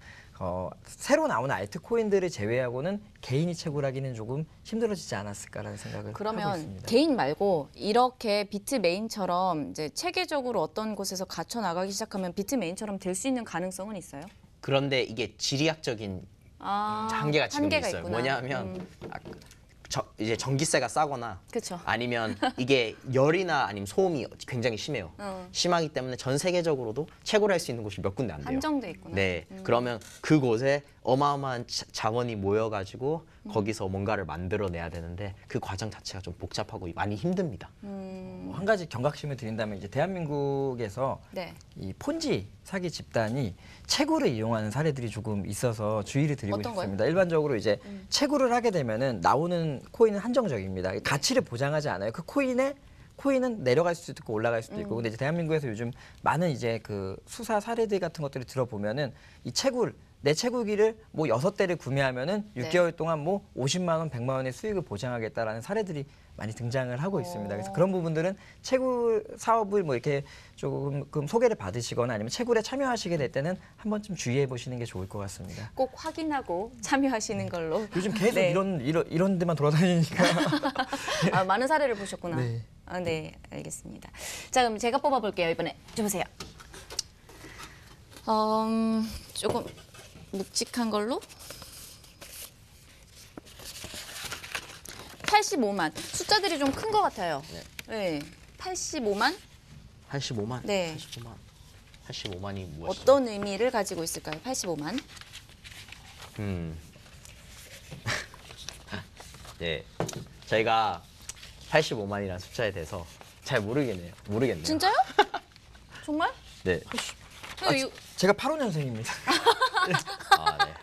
새로 나오는 알트코인들을 제외하고는 개인이 채굴하기는 조금 힘들어지지 않았을까라는 생각을 하고 그러면 있습니다. 개인 말고 이렇게 비트메인처럼 이제 체계적으로 어떤 곳에서 갖춰 나가기 시작하면 비트메인처럼 될 수 있는 가능성은 있어요? 그런데 이게 지리학적인 한계가 지금 한계가 있어요. 있구나. 뭐냐면 이제 전기세가 싸거나 그쵸. 아니면 이게 열이나 아니면 소음이 굉장히 심해요. 심하기 때문에 전 세계적으로도 채굴할 수 있는 곳이 몇 군데 안 돼요. 한정돼 있구나. 네, 그러면 그곳에 어마어마한 자원이 모여가지고 거기서 뭔가를 만들어내야 되는데 그 과정 자체가 좀 복잡하고 많이 힘듭니다. 한 가지 경각심을 드린다면 이제 대한민국에서 네. 이 폰지 사기 집단이 채굴을 이용하는 사례들이 조금 있어서 주의를 드리고 어떤 거요? 싶습니다. 일반적으로 이제 채굴을 하게 되면은 나오는 코인은 한정적입니다. 가치를 보장하지 않아요. 그 코인은 내려갈 수도 있고 올라갈 수도 있고. 근데 이제 대한민국에서 요즘 많은 이제 그 수사 사례들 같은 것들을 들어보면은 이 내 채굴기를 뭐 6대를 구매하면은 6개월 동안 뭐 50만 원, 100만 원의 수익을 보장하겠다라는 사례들이 많이 등장을 하고 있습니다. 그래서 그런 부분들은 채굴 사업을 뭐 이렇게 조금 소개를 받으시거나 아니면 채굴에 참여하시게 될 때는 한 번쯤 주의해 보시는 게 좋을 것 같습니다. 꼭 확인하고 참여하시는 걸로. 요즘 계속 네. 이런 데만 돌아다니니까. 많은 사례를 보셨구나. 네. 네, 알겠습니다. 자, 그럼 제가 뽑아볼게요. 이번에 줘보세요. 조금 묵직한 걸로. 85만. 숫자들이 좀 큰 것 같아요. 네. 85만? 85만? 네. 85만이 무엇이죠? 어떤 의미를 가지고 있을까요? 85만? 네, 저희가 85만이라는 숫자에 대해서 잘 모르겠네요. 진짜요? 정말? 네. 근데 이거 제가 85년생입니다. 아, 네.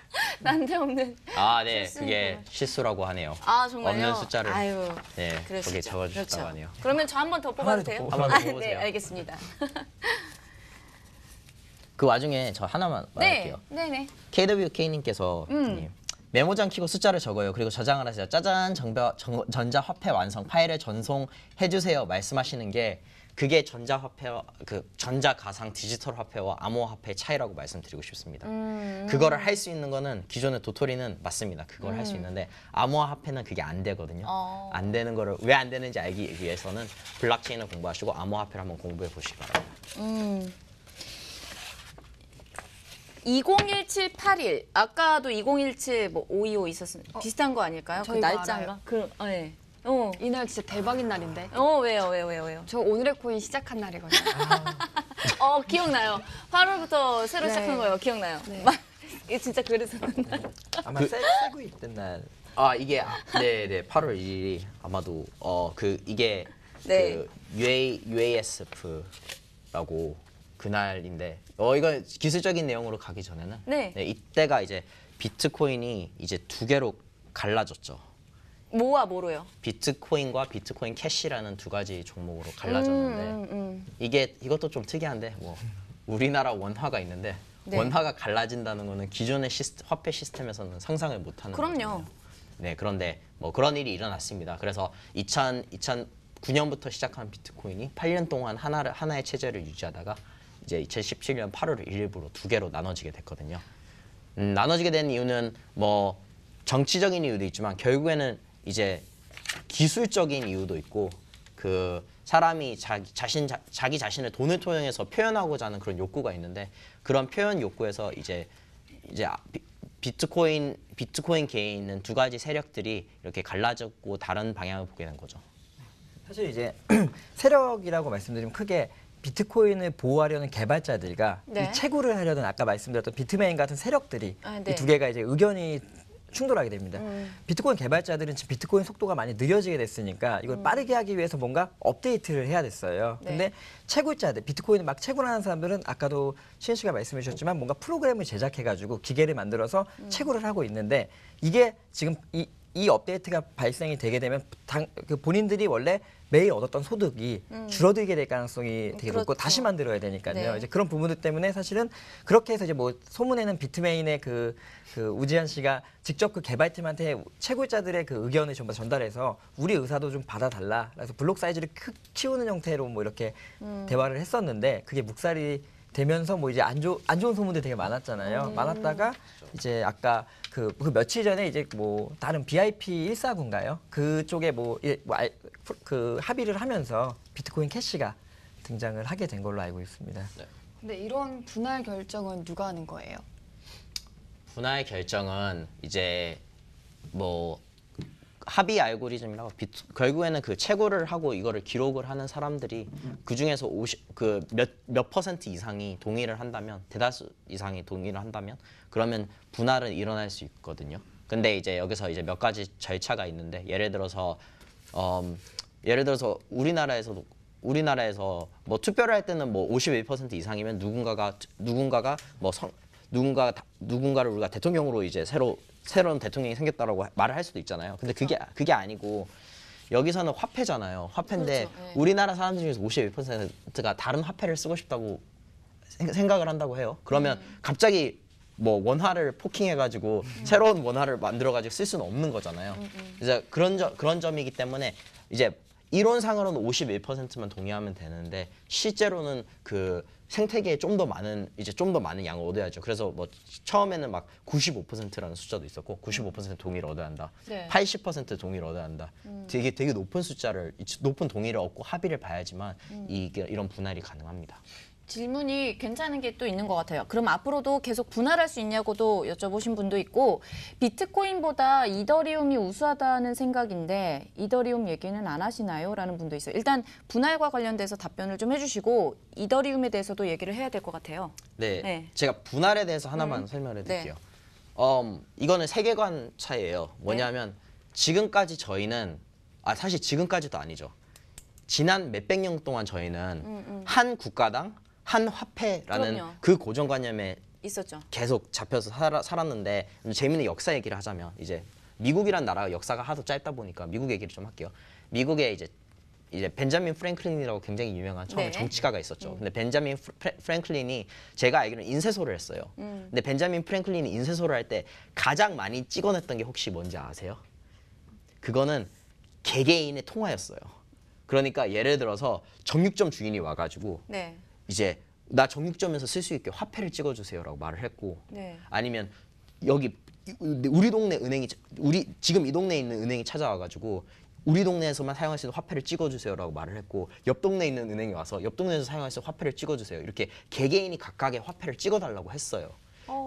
난데없는. 아, 네, 그게 실수라고 하네요. 아, 정말요? 없는 숫자를 아유, 네, 그러시죠. 거기에 적어주셨다고 그렇죠. 하네요. 그러면 저 한 번 더 뽑아도 하나 더 돼요? 뽑- 한번 더 아, 네, 뽑으세요. 알겠습니다. 그 와중에 저 하나만 네, 말할게요. 네네. KWK님께서 메모장 키고 숫자를 적어요. 그리고 저장을 하세요. 짜잔, 전자화폐 완성 파일에 전송해주세요. 말씀하시는 게 그게 전자화폐와 그 전자가상 디지털 화폐와 암호화폐의 차이라고 말씀드리고 싶습니다. 그거를 할 수 있는 거는 기존의 도토리는 맞습니다. 그걸 할 수 있는데 암호화폐는 그게 안 되거든요. 안 되는 거를 왜 안 되는지 알기 위해서는 블록체인을 공부하시고 암호화폐를 한번 공부해 보시기 바랍니다. 201781 아까도 2017 뭐 525 있었으면 비슷한 거 아닐까요? 그 저희가 날짜인가? 알아요. 그 네. 이날 진짜 대박인 날인데. 왜요? 저 오늘의 코인 시작한 날이거든요. 기억나요. 8월부터 새로 네. 시작한 거예요. 기억나요. 네. 이게 진짜 그래서 아마 세고 있던 날. 아 이게 네네 8월 1일이 아마도 이게 네. 그 UASF라고 그날인데 이건 기술적인 내용으로 가기 전에는 네. 이때가 이제 비트코인이 이제 두 개로 갈라졌죠. 뭐와 뭐로요? 비트코인과 비트코인 캐시라는 두 가지 종목으로 갈라졌는데 이것도 좀 특이한데 뭐 우리나라 원화가 있는데 네. 원화가 갈라진다는 거는 기존의 화폐 시스템에서는 상상을 못하는 그럼요. 거거든요. 네, 그런데 뭐 그런 일이 일어났습니다. 그래서 2009년부터 시작한 비트코인이 8년 동안 하나의 체제를 유지하다가 이제 2017년 8월 1일부로 두 개로 나눠지게 됐거든요. 나눠지게 된 이유는 뭐 정치적인 이유도 있지만 결국에는 이제 기술적인 이유도 있고 그 사람이 자기 자신을 돈을 통해서 표현하고자 하는 그런 욕구가 있는데 그런 표현 욕구에서 이제 비트코인계에 있는 두 가지 세력들이 이렇게 갈라졌고 다른 방향을 보게 된 거죠. 사실 이제 세력이라고 말씀드리면 크게 비트코인을 보호하려는 개발자들과 네. 이 채굴을 하려는 아까 말씀드렸던 비트메인 같은 세력들이 네. 이 두 개가 이제 의견이 충돌하게 됩니다. 비트코인 개발자들은 지금 비트코인 속도가 많이 느려지게 됐으니까 이걸 빠르게 하기 위해서 뭔가 업데이트를 해야 됐어요. 네. 근데 채굴자들, 비트코인을 막 채굴하는 사람들은 아까도 시은 씨가 말씀해 주셨지만 뭔가 프로그램을 제작해가지고 기계를 만들어서 채굴을 하고 있는데 이게 지금 이 업데이트가 발생이 되게 되면 그 본인들이 원래 매일 얻었던 소득이 줄어들게 될 가능성이 되게 높고 그렇죠. 다시 만들어야 되니까요. 네. 이제 그런 부분들 때문에 사실은 그렇게 해서 이제 뭐 소문에는 비트메인의 그 우지한 씨가 직접 그 개발팀한테 채굴자들의 그 의견을 전부 전달해서 우리 의사도 좀 받아달라. 그래서 블록 사이즈를 키우는 형태로 뭐 이렇게 대화를 했었는데 그게 묵살이 되면서 뭐 이제 안 좋은 소문들이 되게 많았잖아요. 많았다가 이제 아까 그 며칠 전에 이제 뭐 다른 BIP 149인가요? 그쪽에 그 합의를 하면서 비트코인 캐시가 등장을 하게 된 걸로 알고 있습니다. 근데 이런 분할 결정은 누가 하는 거예요? 분할 결정은 이제 뭐 합의 알고리즘이라고 결국에는 그 채굴을 하고 이거를 기록을 하는 사람들이 그 중에서 몇 퍼센트 이상이 동의를 한다면 대다수 이상이 동의를 한다면 그러면 분할은 일어날 수 있거든요. 근데 이제 여기서 이제 몇 가지 절차가 있는데 예를 들어서 우리나라에서 뭐 투표를 할 때는 뭐 51% 이상이면 누군가를 우리가 대통령으로 이제 새로운 대통령이 생겼다라고 말을 할 수도 있잖아요. 근데 그게 아니고 여기서는 화폐잖아요. 화폐인데 그렇죠. 네. 우리나라 사람들 중에서 51%가 다른 화폐를 쓰고 싶다고 생각을 한다고 해요. 그러면 갑자기 뭐 원화를 포킹해가지고 새로운 원화를 만들어가지고 쓸 수는 없는 거잖아요. 그래서 그런 점이기 때문에 이제 이론상으로는 51%만 동의하면 되는데 실제로는 그 생태계에 좀 더 많은 양을 얻어야죠. 그래서 뭐 처음에는 막 95%라는 숫자도 있었고 95% 동의를 얻어야 한다. 네. 80% 동의를 얻어야 한다. 되게 높은 동의를 얻고 합의를 봐야지만 이런 분할이 가능합니다. 질문이 괜찮은 게 또 있는 것 같아요. 그럼 앞으로도 계속 분할할 수 있냐고도 여쭤보신 분도 있고 비트코인보다 이더리움이 우수하다는 생각인데 이더리움 얘기는 안 하시나요? 라는 분도 있어요. 일단 분할과 관련돼서 답변을 좀 해주시고 이더리움에 대해서도 얘기를 해야 될 것 같아요. 네, 네. 제가 분할에 대해서 하나만 설명해 드릴게요. 이거는 세계관 차이예요. 뭐냐면 지금까지 저희는 사실 지금까지도 아니죠. 지난 몇백 년 동안 저희는 한 국가당 한 화폐라는 그럼요. 그 고정관념에 있었죠. 계속 잡혀서 살았는데 재미있는 역사 얘기를 하자면 이제 미국이란 나라가 역사가 하도 짧다 보니까 미국 얘기를 좀 할게요. 미국에 이제 벤자민 프랭클린이라고 굉장히 유명한 처음에 네. 정치가가 있었죠. 근데 벤자민 프랭클린이 제가 알기로는 인쇄소를 했어요. 근데 벤자민 프랭클린이 인쇄소를 할 때 가장 많이 찍어냈던 게 혹시 뭔지 아세요? 그거는 개개인의 통화였어요. 그러니까 예를 들어서 정육점 주인이 와가지고 네. 이제 나 정육점에서 쓸 수 있게 화폐를 찍어주세요라고 말을 했고 네. 아니면 여기 우리 동네 은행이 지금 이 동네에 있는 은행이 찾아와가지고 우리 동네에서만 사용할 수 있는 화폐를 찍어주세요라고 말을 했고 옆 동네에 있는 은행이 와서 옆 동네에서 사용할 수 있는 화폐를 찍어주세요. 이렇게 개개인이 각각의 화폐를 찍어달라고 했어요.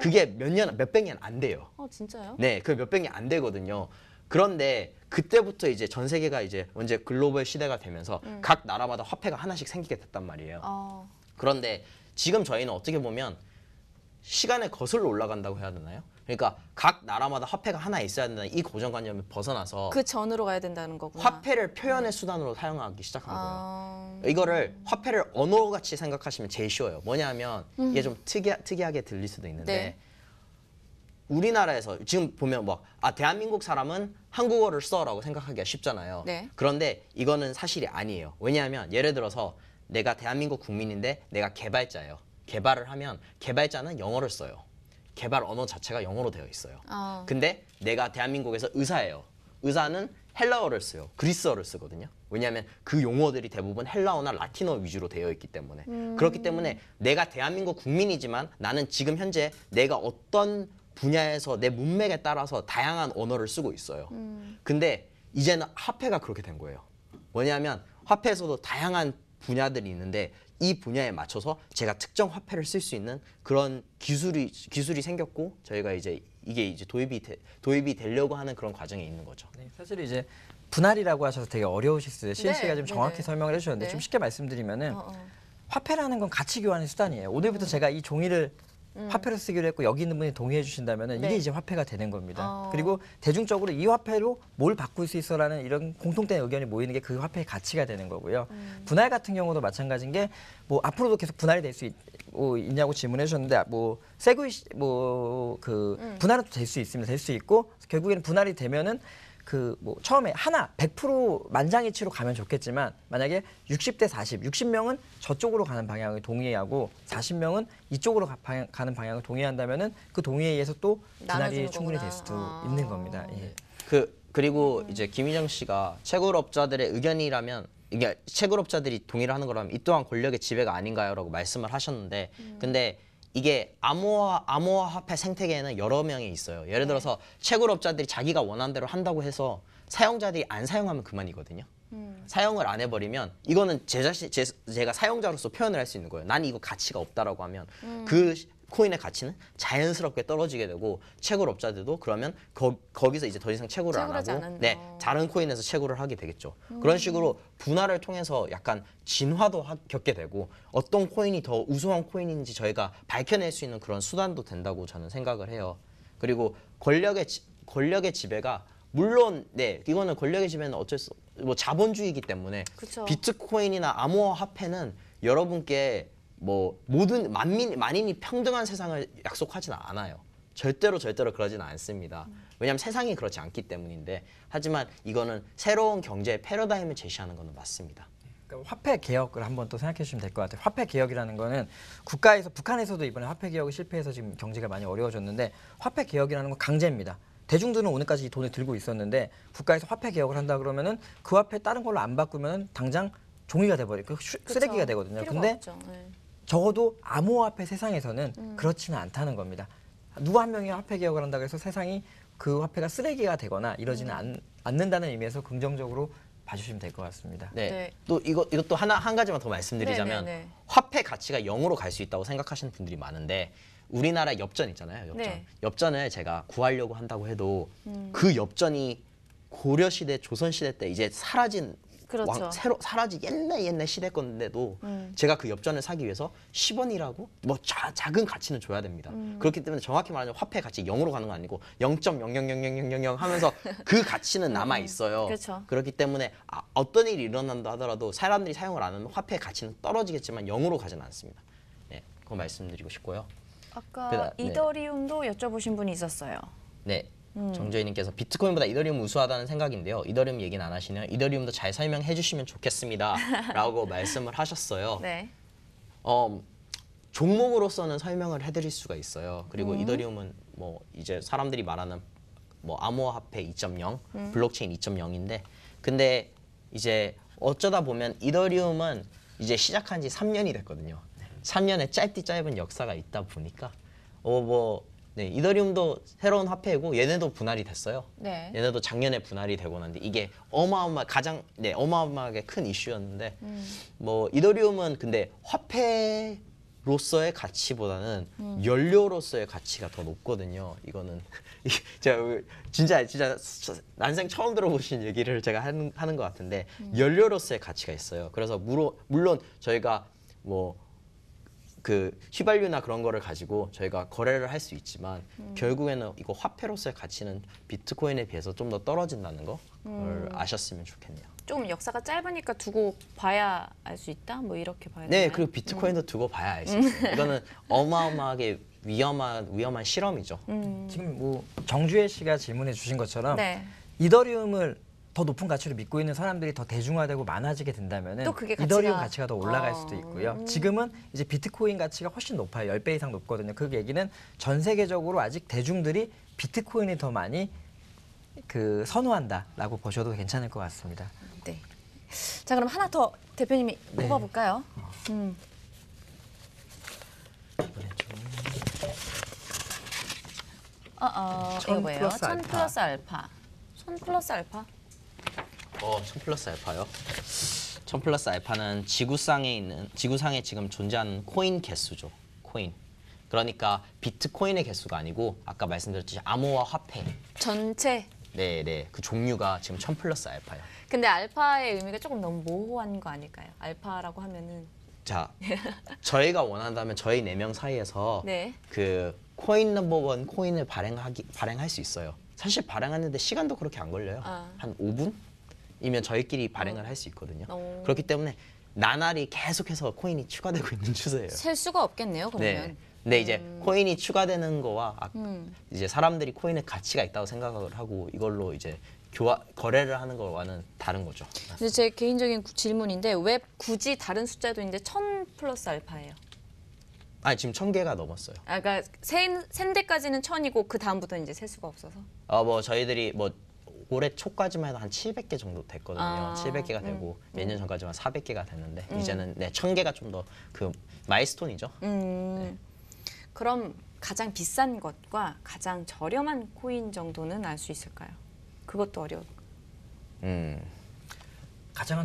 그게 몇백 년 안 돼요. 진짜요? 네, 그 몇백 년 안 되거든요. 그런데 그때부터 이제 전 세계가 이제 언제 글로벌 시대가 되면서 각 나라마다 화폐가 하나씩 생기게 됐단 말이에요. 그런데 지금 저희는 어떻게 보면 시간에 거슬러 올라간다고 해야 되나요? 그러니까 각 나라마다 화폐가 하나 있어야 된다는 이 고정관념을 벗어나서 그 전으로 가야 된다는 거구나. 화폐를 표현의 수단으로 사용하기 시작한 거예요. 이거를 화폐를 언어같이 생각하시면 제일 쉬워요. 뭐냐면 이게 좀 특이하게 들릴 수도 있는데 네. 우리나라에서 지금 보면 뭐 대한민국 사람은 한국어를 써라고 생각하기가 쉽잖아요. 네. 그런데 이거는 사실이 아니에요. 왜냐하면 예를 들어서 내가 대한민국 국민인데 내가 개발자예요. 개발을 하면 개발자는 영어를 써요. 개발 언어 자체가 영어로 되어 있어요. 근데 내가 대한민국에서 의사예요. 의사는 헬라어를 써요. 그리스어를 쓰거든요. 왜냐하면 그 용어들이 대부분 헬라어나 라틴어 위주로 되어 있기 때문에. 그렇기 때문에 내가 대한민국 국민이지만 나는 지금 현재 내가 어떤 분야에서 내 문맥에 따라서 다양한 언어를 쓰고 있어요. 근데 이제는 화폐가 그렇게 된 거예요. 뭐냐면 화폐에서도 다양한 분야들이 있는데 이 분야에 맞춰서 제가 특정 화폐를 쓸 수 있는 그런 기술이 생겼고 저희가 이게 이제 도입이 되려고 하는 그런 과정에 있는 거죠. 네, 사실 이제 분할이라고 하셔서 되게 어려우실 수 있어요. 시은 네, 씨가 좀 정확히 네네. 설명을 해주셨는데 네. 좀 쉽게 말씀드리면은 화폐라는 건 가치 교환의 수단이에요. 오늘부터 제가 이 종이를 화폐로 쓰기로 했고 여기 있는 분이 동의해 주신다면은 네. 이게 이제 화폐가 되는 겁니다. 그리고 대중적으로 이 화폐로 뭘 바꿀 수 있어라는 이런 공통된 의견이 모이는 게 그 화폐의 가치가 되는 거고요. 분할 같은 경우도 마찬가지인 게 뭐 앞으로도 계속 분할이 될 수 있냐고 질문해 주셨는데 뭐 세그위 뭐그 분할은 될 수 있습니다. 될 수 있고 결국에는 분할이 되면은 그 뭐 처음에 하나 100% 만장일치로 가면 좋겠지만 만약에 60대 40, 60명은 저쪽으로 가는 방향을 동의하고 40명은 이쪽으로 가는 방향을 동의한다면은 그 동의에 의해서 또 분할이 나눠지는 충분히 거구나. 될 수도 있는 겁니다. 예. 그리고 이제 김희정 씨가 채굴업자들의 의견이라면 이게 채굴업자들이 동의를 하는 거라면 이 또한 권력의 지배가 아닌가요라고 말씀을 하셨는데 근데 이게 암호화 화폐 생태계에는 여러 명이 있어요. 예를 들어서 채굴업자들이 자기가 원하는 대로 한다고 해서 사용자들이 안 사용하면 그만이거든요. 사용을 안 해버리면 이거는 제가 사용자로서 표현을 할 수 있는 거예요. 난 이거 가치가 없다라고 하면 그 코인의 가치는 자연스럽게 떨어지게 되고 채굴업자들도 그러면 거기서 이제 더 이상 채굴을 안 채굴하지 하고 않는다. 다른 코인에서 채굴을 하게 되겠죠. 그런 식으로 분할을 통해서 약간 진화도 겪게 되고 어떤 코인이 더 우수한 코인인지 저희가 밝혀낼 수 있는 그런 수단도 된다고 저는 생각을 해요. 그리고 권력의 지배가 물론 이거는 권력의 지배는 어쩔 수 뭐 자본주의이기 때문에 그쵸. 비트코인이나 암호화 화폐는 여러분께 뭐 모든 만인이 평등한 세상을 약속하지는 않아요. 절대로 그러지는 않습니다. 왜냐하면 세상이 그렇지 않기 때문인데 하지만 이거는 새로운 경제의 패러다임을 제시하는 것은 맞습니다. 그러니까 화폐 개혁을 한번 또 생각해 주시면 될 것 같아요. 화폐 개혁이라는 거는 북한에서도 이번에 화폐 개혁이 실패해서 지금 경제가 많이 어려워졌는데 화폐 개혁이라는 건 강제입니다. 대중들은 오늘까지 이 돈을 들고 있었는데 국가에서 화폐 개혁을 한다 그러면은 그 화폐 다른 걸로 안 바꾸면 당장 종이가 돼버리고 쓰레기가 되거든요. 필요가 근데 없죠. 네. 적어도 암호화폐 세상에서는 그렇지는 않다는 겁니다. 누구 한 명이 화폐 개혁을 한다고 해서 세상이 그 화폐가 쓰레기가 되거나 이러지는 않는다는 의미에서 긍정적으로 봐주시면 될 것 같습니다. 네. 또 이것도 한 가지만 더 말씀드리자면 네. 화폐 가치가 0으로 갈 수 있다고 생각하시는 분들이 많은데 우리나라 엽전 있잖아요. 엽전. 네. 엽전을 제가 구하려고 한다고 해도 그 엽전이 고려 시대, 조선 시대 때 이제 사라진 그렇죠. 새로 사라진 옛날 시대 건데도 제가 그 엽전을 사기 위해서 10원이라고 뭐 작은 가치는 줘야 됩니다. 그렇기 때문에 정확히 말하면 화폐 가치 0으로 가는 건 아니고 0.0000000 하면서 그 가치는 남아 있어요. 그렇죠. 그렇기 때문에 어떤 일이 일어난다 하더라도 사람들이 사용을 안 하면 화폐 가치는 떨어지겠지만 0으로 가지는 않습니다. 네, 그거 말씀드리고 싶고요. 아까 네. 이더리움도 여쭤보신 분이 있었어요. 네. 정조희님께서 비트코인보다 이더리움 우수하다는 생각인데요. 이더리움 얘기는 안 하시네요. 이더리움도 잘 설명해 주시면 좋겠습니다. 라고 말씀을 하셨어요. 네. 종목으로서는 설명을 해드릴 수가 있어요. 그리고 이더리움은 뭐 이제 사람들이 말하는 뭐 암호화폐 2.0, 블록체인 2.0인데, 근데 이제 어쩌다 보면 이더리움은 이제 시작한 지 3년이 됐거든요. 3년의 짧은 역사가 있다 보니까 네, 이더리움도 새로운 화폐고 얘네도 분할이 됐어요. 네. 얘네도 작년에 분할이 되고 났는데 이게 어마어마하게 큰 이슈였는데 뭐 이더리움은 근데 화폐로서의 가치보다는 연료로서의 가치가 더 높거든요. 이거는 제가 진짜 난생 처음 들어보신 얘기를 제가 하는 것 같은데 연료로서의 가치가 있어요. 그래서 물론 저희가 뭐 그 휘발유나 그런 거를 가지고 저희가 거래를 할 수 있지만 결국에는 이거 화폐로서의 가치는 비트코인에 비해서 좀 더 떨어진다는 걸 아셨으면 좋겠네요. 좀 역사가 짧으니까 두고 봐야 알 수 있다? 뭐 이렇게 봐야 네, 되나요? 그리고 비트코인도 두고 봐야 알 수 있어요. 이거는 어마어마하게 위험한 실험이죠. 지금 뭐 정주혜 씨가 질문해 주신 것처럼 네. 이더리움을 더 높은 가치로 믿고 있는 사람들이 더 대중화되고 많아지게 된다면 또 그게 이더리움 가치가- 가치가 더 올라갈 수도 있고요. 지금은 이제 비트코인 가치가 훨씬 높아요. 10배 이상 높거든요. 그 얘기는 전 세계적으로 아직 대중들이 비트코인이 더 많이 그 선호한다라고 보셔도 괜찮을 것 같습니다. 네. 자, 그럼 하나 더 대표님이 네. 뽑아볼까요? 이거 뭐예요? 플러스 천 알파. 플러스 알파. 천 플러스 알파? 1000 플러스 알파요? 1000 플러스 알파는 지구상에 지금 존재하는 코인 개수죠. 코인. 그러니까 비트코인의 개수가 아니고 아까 말씀드렸듯이 암호화 화폐. 전체. 네. 그 종류가 지금 1000 플러스 알파예요. 근데 알파의 의미가 조금 너무 모호한 거 아닐까요? 알파라고 하면은. 자, 저희가 원한다면 저희 4명 사이에서 네. 그 코인 넘버 1 코인을 발행할 수 있어요. 사실 발행하는데 시간도 그렇게 안 걸려요. 한 5분이면 저희끼리 발행을 할 수 있거든요. 그렇기 때문에 나날이 계속해서 코인이 추가되고 있는 추세예요. 셀 수가 없겠네요, 그러면. 네. 근데 이제 코인이 추가되는 거와 이제 사람들이 코인의 가치가 있다고 생각을 하고 이걸로 이제 거래를 하는 거와는 다른 거죠. 근데 제 개인적인 질문인데 왜 굳이 다른 숫자도 있는데 1000 플러스 알파예요? 아니 지금 1000개가 넘었어요. 아, 그러니까 센데까지는 1000이고 그 다음부터는 이제 셀 수가 없어서. 뭐 저희들이 뭐 올해 초까지만 해도 한 700개 정도 됐거든요. 아. 700개가 되고 몇 년 전까지만 400개가 됐는데 이제는 1000개가 좀 더 그 마일스톤이죠. 그럼 가장 비싼 것과 가장 저렴한 코인 정도는 알 수 있을까요? 그것도 어려워. 가장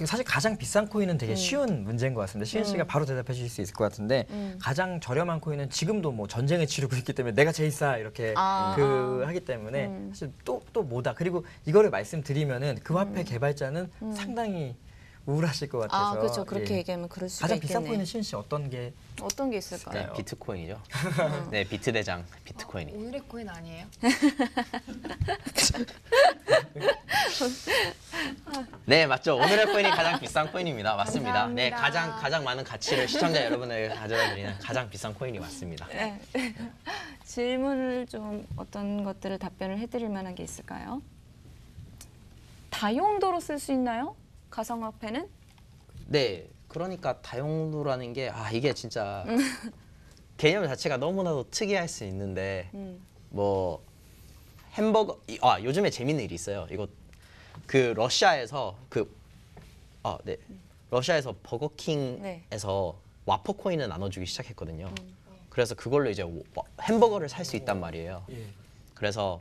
사실 가장 비싼 코인은 되게 쉬운 문제인 것 같습니다. 시은 씨가 바로 대답해 주실 수 있을 것 같은데 가장 저렴한 코인은 지금도 뭐 전쟁을 치르고 있기 때문에 내가 제일 싸 이렇게 하기 때문에 사실 또 뭐다. 그리고 이거를 말씀드리면은 그 화폐 개발자는 상당히 우울하실 것 같아서. 그렇죠. 그렇게 예. 얘기하면 그럴 수가 가장 있겠네. 비싼 코인은 시은 씨 어떤 게? 어떤 게 있을까요? 네, 비트코인이죠. 네, 비트 대장 비트코인이. 오늘의 코인 아니에요? 네, 맞죠. 오늘의 코인이 가장 비싼 코인입니다. 맞습니다. 네, 감사합니다. 가장 많은 가치를 시청자 여러분에게 가져다 드리는 가장 비싼 코인이 맞습니다. 네. 질문을 좀 어떤 것들을 답변을 해드릴 만한 게 있을까요? 다용도로 쓸 수 있나요? 가상화폐는? 네, 그러니까 다용도라는 게 이게 진짜 개념 자체가 너무나도 특이할 수 있는데 뭐 햄버거 요즘에 재밌는 일이 있어요. 이거 그 러시아에서 러시아에서 버거킹에서 와퍼 코인을 나눠주기 시작했거든요. 그래서 그걸로 이제 햄버거를 살 수 있단 말이에요. 그래서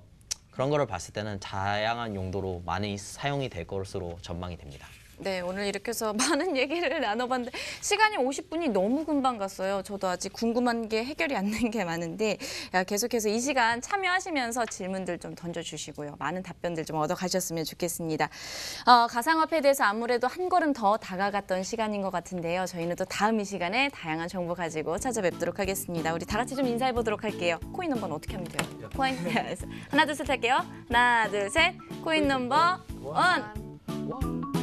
그런 거를 봤을 때는 다양한 용도로 많이 사용이 될 것으로 전망이 됩니다. 네, 오늘 이렇게 해서 많은 얘기를 나눠봤는데 시간이 50분이 너무 금방 갔어요. 저도 아직 궁금한 게 해결이 안 된 게 많은데 계속해서 이 시간 참여하시면서 질문들 좀 던져주시고요. 많은 답변들 좀 얻어가셨으면 좋겠습니다. 가상화폐에 대해서 아무래도 한 걸음 더 다가갔던 시간인 것 같은데요. 저희는 또 다음 이 시간에 다양한 정보 가지고 찾아뵙도록 하겠습니다. 우리 다 같이 좀 인사해보도록 할게요. 코인 넘버는 어떻게 하면 돼요? 코인 하나 둘 셋 할게요. 하나 둘 셋 코인 넘버 1.